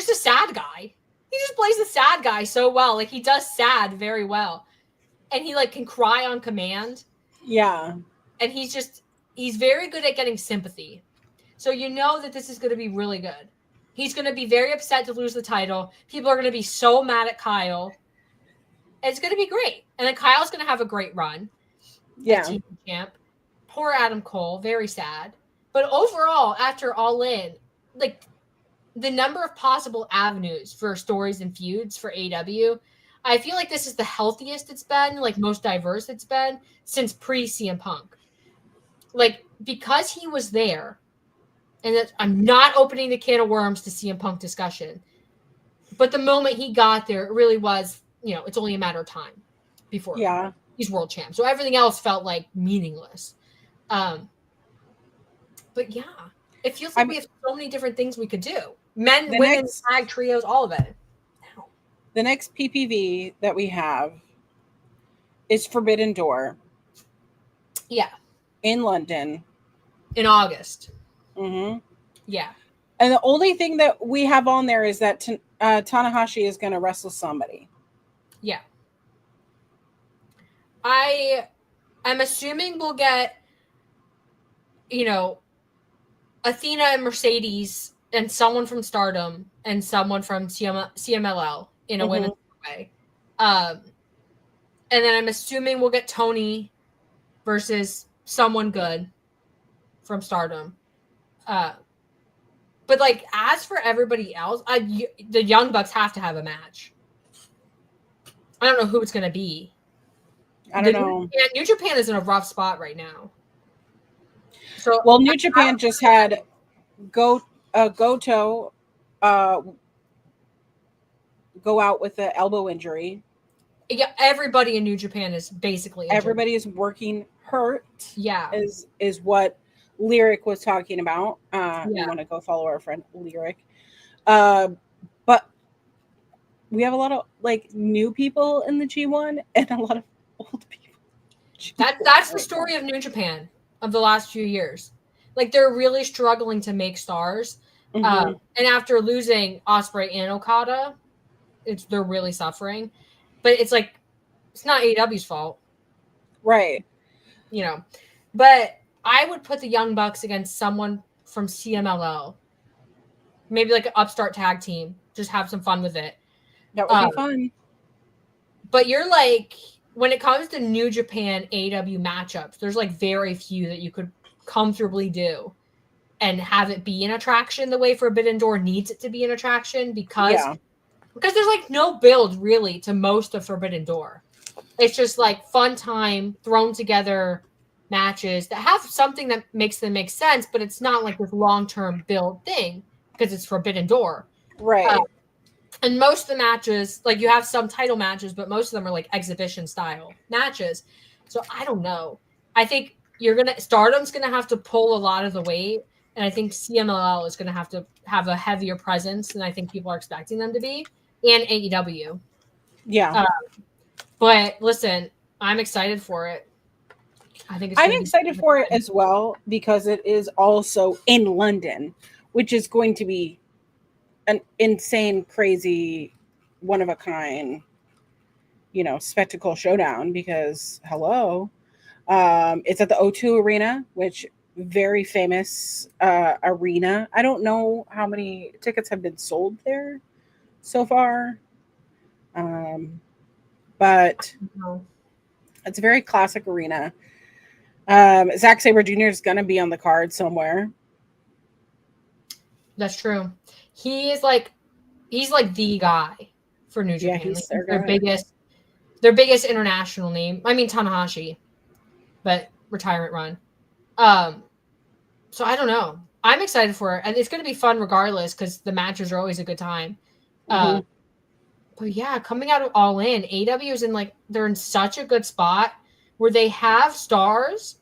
a sad guy. He just plays the sad guy so well. Like he does sad very well, and he like can cry on command. Yeah, and he's very good at getting sympathy. So you know that this is going to be really good. He's going to be very upset to lose the title. People are going to be so mad at Kyle. It's going to be great. And then Kyle's going to have a great run. Yeah. TV champ. Poor Adam Cole. Very sad. But overall, after All In, like the number of possible avenues for stories and feuds for AEW, I feel like this is the healthiest it's been, like most diverse it's been since pre-CM Punk. Like, because he was there, and I'm not opening the can of worms to CM Punk discussion, but the moment he got there, it really was, it's only a matter of time before he's world champ. So everything else felt like meaningless. But yeah, it feels like we have so many different things we could do. Men, women, tag, trios, all of it. The next PPV that we have is Forbidden Door. Yeah. In London. In August. Mm-hmm. Yeah. And the only thing that we have on there is that Tanahashi is going to wrestle somebody. Yeah. I'm assuming we'll get, Athena and Mercedes and someone from Stardom and someone from CMLL in a women's way. And then I'm assuming we'll get Tony versus someone good from Stardom. But like, as for everybody else, the Young Bucks have to have a match. I don't know who it's going to be. I don't know. New Japan is in a rough spot right now. So, well, New Japan just had Goto go out with an elbow injury. Yeah, everybody in New Japan is basically injured. Everybody is working hurt. Yeah, is what Lyric was talking about. You want to go follow our friend Lyric. But we have a lot of like new people in the G1 and a lot of old people. That's the story of New Japan of the last few years. Like they're really struggling to make stars. And after losing Ospreay and Okada, they're really suffering. But it's like, it's not AEW's fault. Right. But I would put the Young Bucks against someone from CMLL. Maybe like an upstart tag team. Just have some fun with it. That would be fun. But you're like, when it comes to New Japan AEW matchups, there's like very few that you could comfortably do and have it be an attraction the way Forbidden Door needs it to be an attraction because there's like no build really to most of Forbidden Door. It's just like fun time thrown together matches that have something that makes them make sense, but it's not like this long-term build thing because it's Forbidden Door. Right. And most of the matches, like you have some title matches, but most of them are like exhibition style matches. So I don't know. I think Stardom's gonna have to pull a lot of the weight, and I think CMLL is gonna have to have a heavier presence than I think people are expecting them to be, and AEW. Yeah. But listen, I'm excited for it. I think I'm excited for it as well because it is also in London, which is going to be an insane, crazy, one of a kind, spectacle showdown. Because hello, it's at the O2 Arena, which very famous arena. I don't know how many tickets have been sold there so far, but it's a very classic arena. Zack Sabre Jr. is going to be on the card somewhere. That's true. He's like the guy for New Japan. Yeah, he's their biggest international name. I mean Tanahashi, but retirement run. So I don't know. I'm excited for it, and it's going to be fun regardless because the matches are always a good time. But yeah, coming out of All In, AEW is they're in such a good spot where they have stars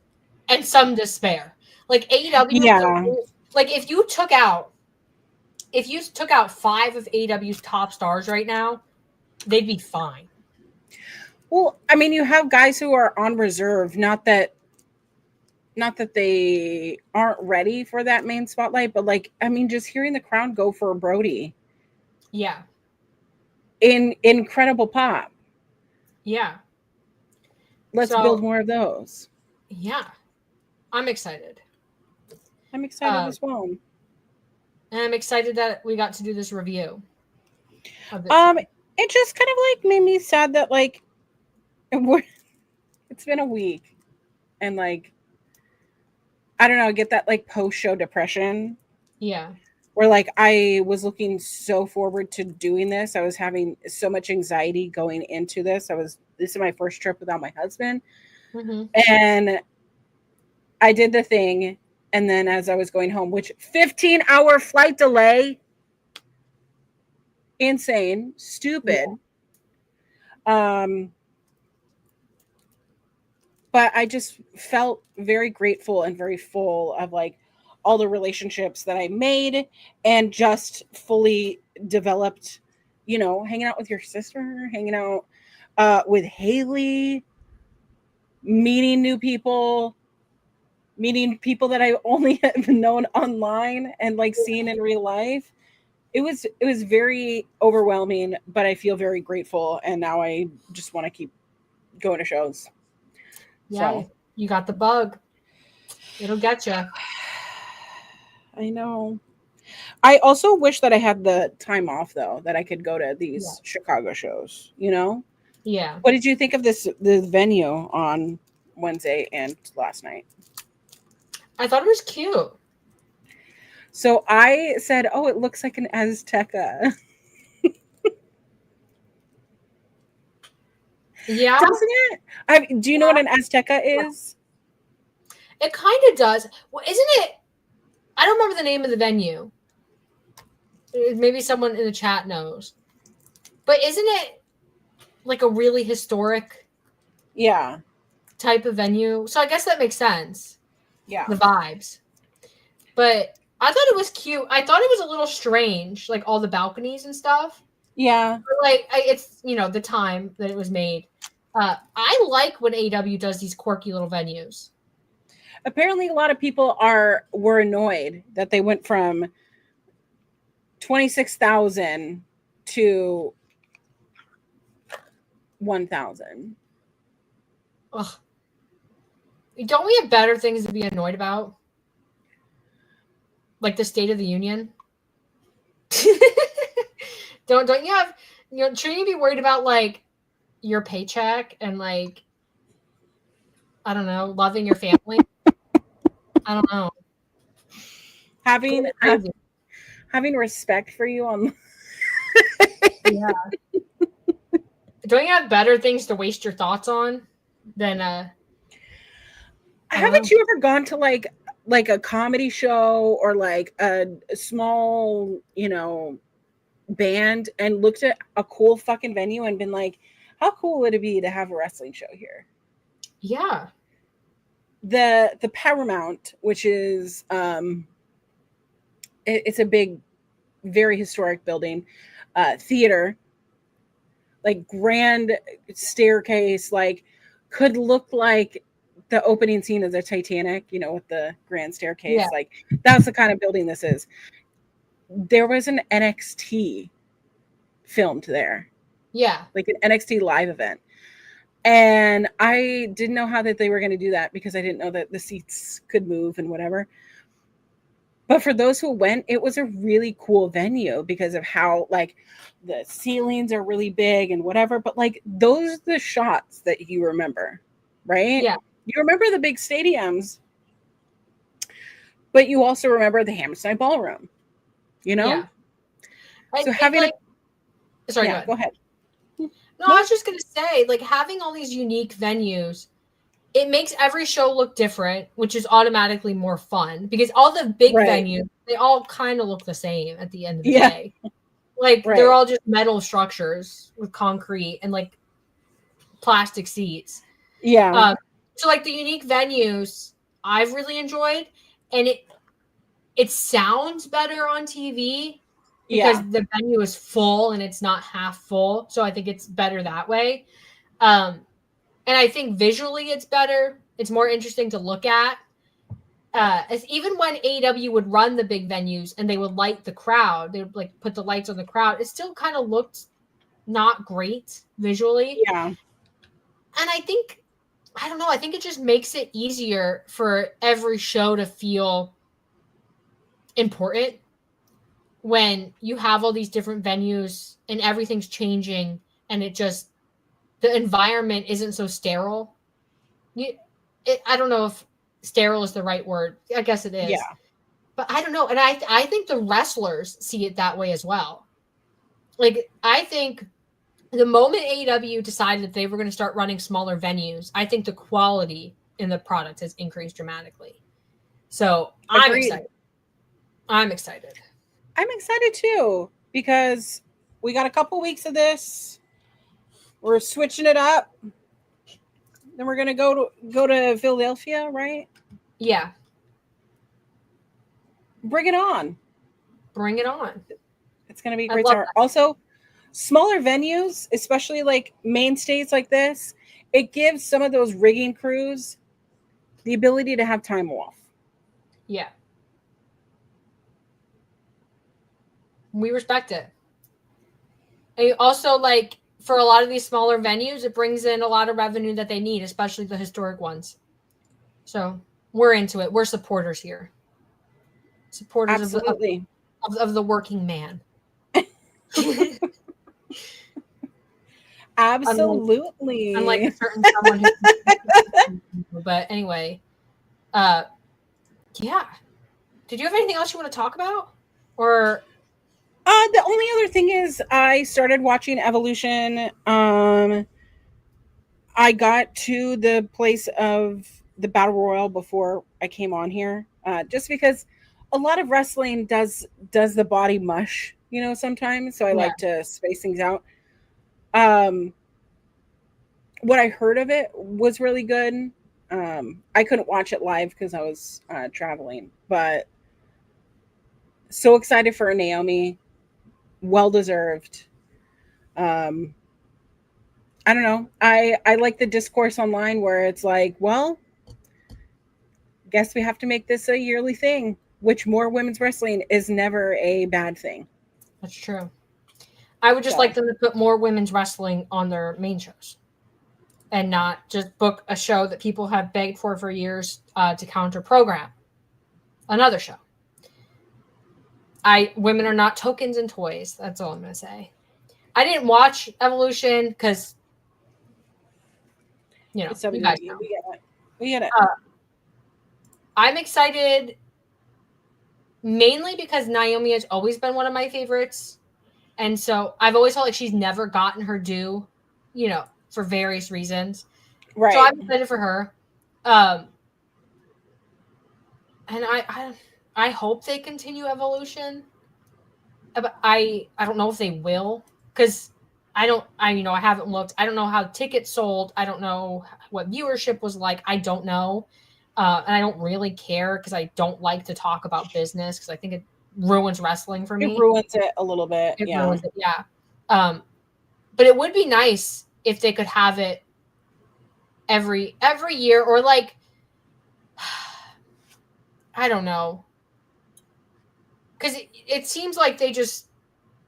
and some despair. Like AEW, yeah. Like if you took out 5 of AEW's top stars right now, they'd be fine. Well, I mean, you have guys who are on reserve, not that they aren't ready for that main spotlight, but just hearing the crowd go for Brody. Yeah. Incredible pop. Yeah. Let's build more of those. Yeah. I'm excited. I'm excited as well. And I'm excited that we got to do this review. It just kind of made me sad that it's been a week and I don't know, I get that post-show depression. Yeah. Where I was looking so forward to doing this. I was having so much anxiety going into this. This is my first trip without my husband. Mm-hmm. And I did the thing. And then as I was going home, which 15-hour flight delay, insane, stupid. Yeah. But I just felt very grateful and very full of all the relationships that I made and just fully developed, hanging out with your sister, hanging out with Haley, meeting new people, meeting people that I only have known online and seeing in real life. It was very overwhelming, but I feel very grateful. And now I just want to keep going to shows. Yeah, so. You got the bug. It'll get you. I know. I also wish that I had the time off, though, that I could go to these Chicago shows, Yeah. What did you think of the venue on Wednesday and last night? I thought it was cute. So I said, oh, it looks like an Azteca. Yeah. Doesn't it? Do you know what an Azteca is? It kind of does. Well, isn't it? I don't remember the name of the venue. Maybe someone in the chat knows. But isn't it a really historic type of venue? So I guess that makes sense. Yeah. The vibes. But I thought it was cute. I thought it was a little strange, all the balconies and stuff. Yeah. But it's, the time that it was made. I like when AEW does these quirky little venues. Apparently, a lot of people were annoyed that they went from 26,000 to 1,000. Ugh. Don't we have better things to be annoyed about? Like the State of the Union? Don't you have, shouldn't you be worried about your paycheck and I don't know, loving your family? I don't know. Having respect for you on. Yeah. Don't you have better things to waste your thoughts on than Haven't you ever gone to like a comedy show or like a small, band and looked at a cool fucking venue and been like, how cool would it be to have a wrestling show here? Yeah. The Paramount, which is it's a big, very historic building, theater, like grand staircase, like could look like the opening scene of the Titanic, with the grand staircase. Yeah. Like that's the kind of building this is. There was an NXT filmed there. Yeah. Like an NXT live event. And I didn't know how that they were going to do that because I didn't know that the seats could move and whatever. But for those who went, it was a really cool venue because of how like the ceilings are really big and whatever. But like those are the shots that you remember, right? Yeah. You remember the big stadiums, but you also remember the Hammerstein Ballroom, Yeah. So having sorry, go ahead. No, I was just going to say, like, having all these unique venues, it makes every show look different, which is automatically more fun because all the big venues, they all kind of look the same at the end of the day. Like, they're all just metal structures with concrete and, like, plastic seats. Yeah. So, like, the unique venues I've really enjoyed, and it sounds better on TV because the venue is full and it's not half full. So I think it's better that way. And I think visually it's better. It's more interesting to look at. As even when AEW would run the big venues and they would light the crowd, they would like put the lights on the crowd. It still kind of looked not great visually. Yeah. And I think, I don't know, I think it just makes it easier for every show to feel important when you have all these different venues and everything's changing and the environment isn't so sterile. I don't know if sterile is the right word. I guess it is. Yeah. But I don't know. And I think the wrestlers see it that way as well. Like, I think the moment AEW decided that they were going to start running smaller venues, I think the quality in the product has increased dramatically. So I'm excited. I'm excited too because we got a couple weeks of this. We're switching it up. Then we're gonna go to Philadelphia, right? Yeah. Bring it on. Bring it on. It's gonna be a great start. Also, smaller venues, especially like main states like this, it gives some of those rigging crews the ability to have time off. Yeah. We respect it. And also, like, for a lot of these smaller venues, it brings in a lot of revenue that they need, especially the historic ones. So we're into it. We're supporters here. Supporters Absolutely. of the working man. Absolutely. Unlike a certain someone who but anyway. Yeah. Did you have anything else you want to talk about? Or the only other thing is I started watching Evolution. I got to the place of the Battle Royal before I came on here, just because a lot of wrestling does the body mush, sometimes. So I like to space things out. What I heard of it was really good. I couldn't watch it live because I was traveling, but so excited for Naomi. Well deserved. I don't know. I like the discourse online where it's like, well, guess we have to make this a yearly thing, which more women's wrestling is never a bad thing. That's true. I would just like them to put more women's wrestling on their main shows and not just book a show that people have begged for years to counter program another show. Women are not tokens and toys. That's all I'm going to say. I didn't watch Evolution because, you guys know. We get it. I'm excited mainly because Naomi has always been one of my favorites. And so I've always felt like she's never gotten her due, for various reasons. Right. So I'm excited for her. and I hope they continue Evolution. But I don't know if they will, because I haven't looked. I don't know how tickets sold. I don't know what viewership was like. I don't know, and I don't really care because I don't like to talk about business because I think it ruins wrestling for It me. ruins it a little bit. It Yeah. ruins it, yeah. But it would be nice if they could have it every year, or like, I don't know, because it seems like they just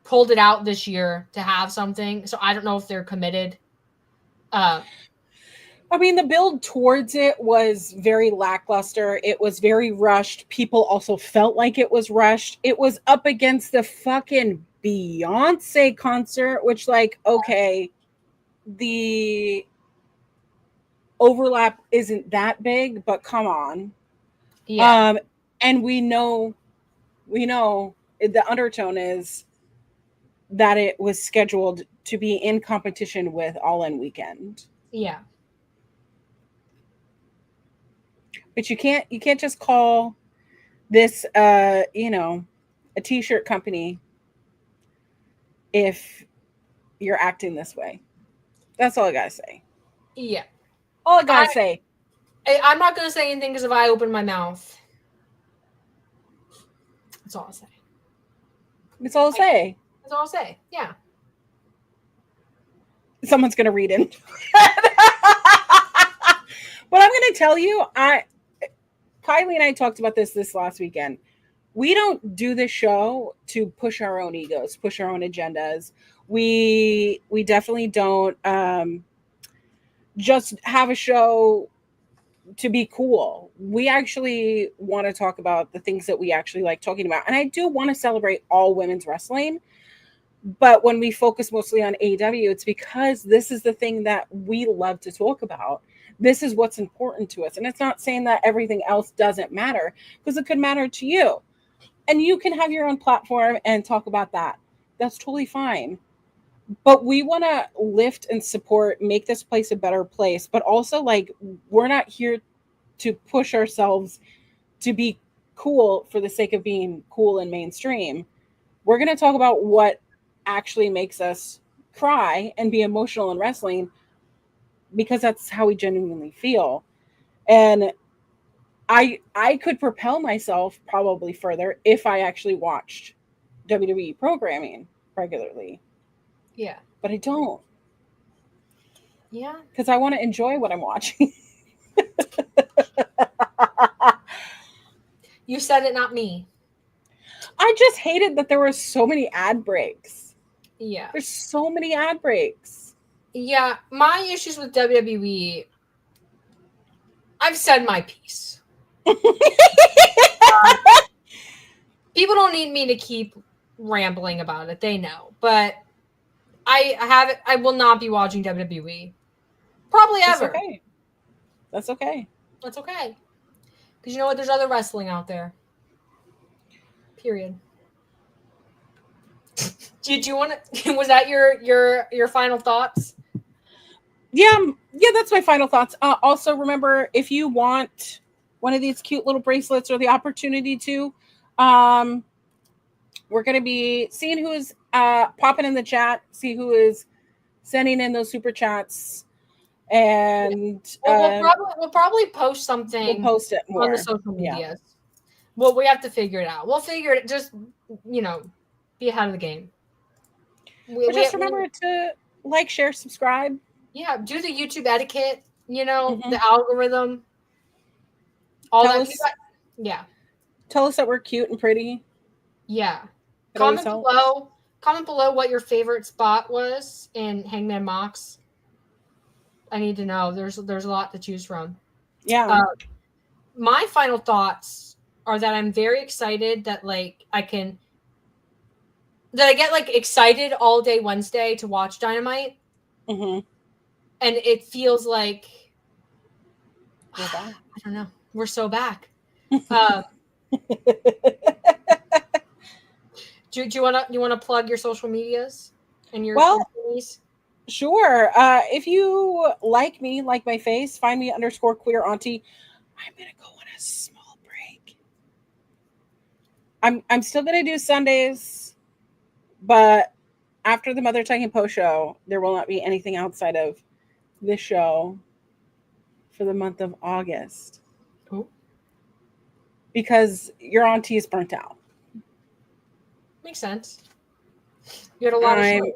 pulled it out this year to have something. So I don't know if they're committed. I mean, the build towards it was very lackluster. It was very rushed. People also felt like it was rushed. It was up against the fucking Beyonce concert, which, like, okay, the overlap isn't that big, but come on. Yeah. And we know the undertone is that it was scheduled to be in competition with All In Weekend. Yeah. But you can't just call this a t-shirt company if you're acting this way. That's all I gotta say. Yeah. All I gotta say. I'm not gonna say anything because if I open my mouth, that's all I'll say. That's all I'll say. That's all I'll say. Yeah. Someone's gonna read it. But I'm gonna tell you, Kylie and I talked about this last weekend. We don't do this show to push our own egos, push our own agendas. We definitely don't just have a show to be cool. We actually want to talk about the things that we actually like talking about. And I do want to celebrate all women's wrestling. But when we focus mostly on AEW, it's because this is the thing that we love to talk about. This is what's important to us. And it's not saying that everything else doesn't matter, because it could matter to you. And you can have your own platform and talk about that. That's totally fine. But we want to lift and support, make this place a better place. But also, like, we're not here to push ourselves to be cool for the sake of being cool and mainstream. We're going to talk about what actually makes us cry and be emotional in wrestling, because that's how we genuinely feel. And I could propel myself probably further if I actually watched WWE programming regularly. Yeah. But I don't. Yeah. Because I want to enjoy what I'm watching. You said it, not me. I just hated that there were so many ad breaks. Yeah. There's so many ad breaks. Yeah. My issues with WWE, I've said my piece. People don't need me to keep rambling about it. They know. But I will not be watching WWE. Probably That's ever. okay. That's okay. That's okay. Because you know what? There's other wrestling out there. Period. Did you want to? Was that your final thoughts? Yeah, that's my final thoughts. Also, remember, if you want one of these cute little bracelets or the opportunity to, we're going to be seeing who is popping in the chat, see who is sending in those super chats, and we'll probably post something. We'll post it more on the social medias. Yeah. Well, we have to figure it out. We'll figure it. Just be ahead of the game. Just remember to like, share, subscribe. Yeah, do the YouTube etiquette. The algorithm. Yeah. Tell us that we're cute and pretty. Yeah. Comment below what your favorite spot was in Hangman Mox. I need to know. There's a lot to choose from. Yeah. My final thoughts are that I'm very excited that I get excited all day Wednesday to watch Dynamite. Mm-hmm. And it feels like we're back. I don't know. We're so back. Do you want to plug your social medias and your thingies? Sure. If you like my face, find me _queer auntie. I'm gonna go on a small break. I'm still gonna do Sundays, but after the Mother Talking Post show, there will not be anything outside of this show for the month of August. Cool. Because your auntie is burnt out. Makes sense. You had a lot of shows.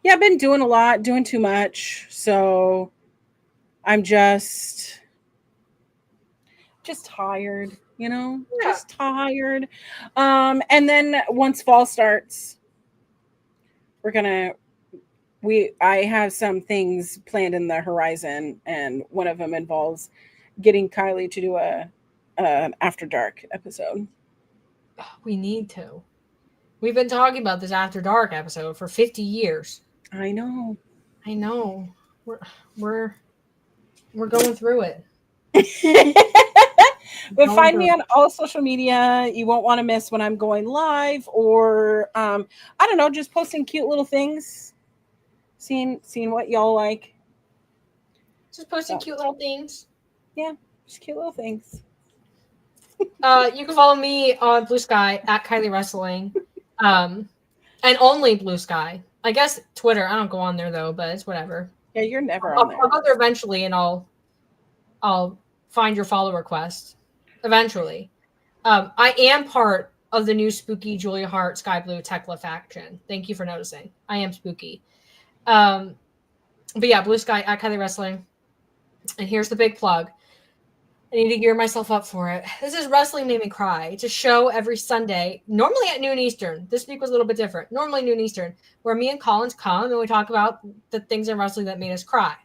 Yeah, I've been doing a lot, doing too much. So I'm just tired, just tired. And then once fall starts, I have some things planned in the horizon, and one of them involves getting Kylie to do an After Dark episode. We need to. We've been talking about this After Dark episode for 50 years. I know. We're going through it. But find me on all social media. You won't want to miss when I'm going live, or I don't know, just posting cute little things, seeing what y'all like. Just posting cute little things. Yeah, just cute little things. You can follow me on Blue Sky at Kylie Wrestling, and only Blue Sky. I guess Twitter. I don't go on there though, but it's whatever. Yeah, you're never on there. I'll go there eventually, and I'll find your follow request eventually. I am part of the new spooky Julia Hart Sky Blue Tekla faction. Thank you for noticing. I am spooky. But yeah, Blue Sky at Kylie Wrestling. And here's the big plug. I need to gear myself up for it. This is Wrestling Made Me Cry. It's a show every Sunday, normally at noon Eastern. This week was a little bit different. Normally noon Eastern, where me and Collins come and we talk about the things in wrestling that made us cry.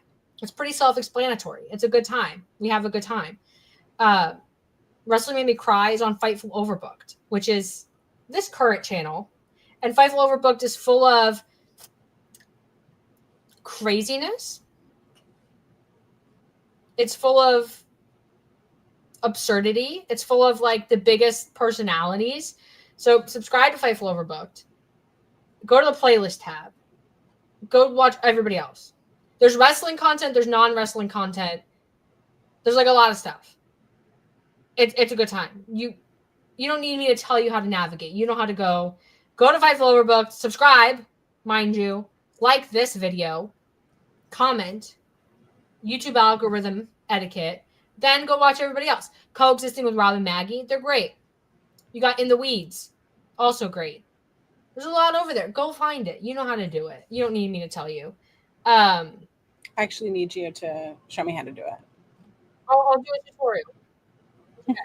It's pretty self-explanatory. It's a good time. We have a good time. Wrestling Made Me Cry is on Fightful Overbooked, which is this current channel. And Fightful Overbooked is full of craziness. It's full of absurdity. It's full of like the biggest personalities. So subscribe to Fightful Overbooked. Go to the playlist tab. Go watch everybody else. There's wrestling content. There's non-wrestling content. There's like a lot of stuff. It's a good time. You don't need me to tell you how to navigate. You know how to go to Fightful Overbooked, subscribe, mind you, like this video, comment, YouTube algorithm etiquette, then go watch everybody else. Coexisting with Rob and Maggie, they're great. You got In the Weeds, also great. There's a lot over there. Go find it. You know how to do it. You don't need me to tell you. I actually need you to show me how to do it. I'll do a tutorial. Okay.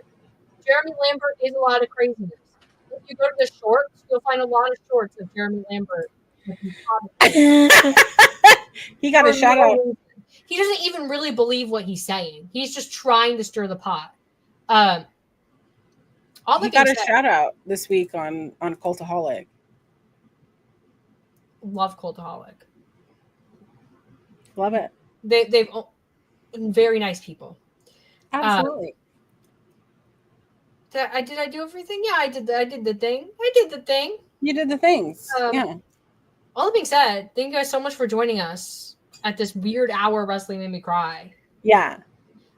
Jeremy Lambert is a lot of craziness. If you go to the shorts, you'll find a lot of shorts of Jeremy Lambert. He got a shout out. He doesn't even really believe what he's saying. He's just trying to stir the pot. He got a shout out this week on Cultaholic. Love Cultaholic. Love it. They've very nice people. Absolutely. Did I do everything? Yeah, I did the thing. I did the thing. You did the things. Yeah. All that being said, thank you guys so much for joining us at this weird hour Wrestling Made Me Cry. Yeah.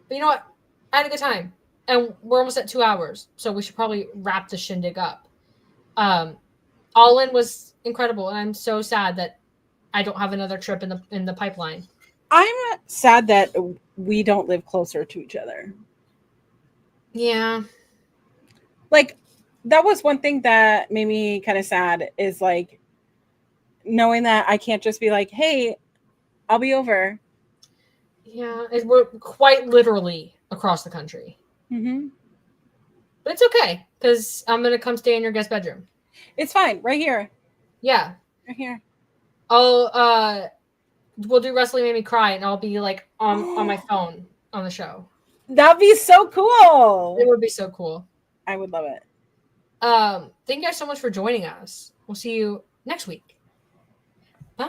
But you know what? I had a good time. And we're almost at 2 hours, so we should probably wrap the shindig up. All In was incredible, and I'm so sad that I don't have another trip in the pipeline. I'm sad that we don't live closer to each other. Yeah. Like, that was one thing that made me kind of sad, is like knowing that I can't just be like, hey, I'll be over. Yeah, we're quite literally across the country. Mm-hmm. But it's okay, because I'm going to come stay in your guest bedroom. It's fine. Right here. Yeah. Right here. We'll do Wrestling Made Me Cry, and I'll be like on my phone on the show. That'd be so cool. It would be so cool. I would love it. Thank you guys so much for joining us. We'll see you next week. Bye.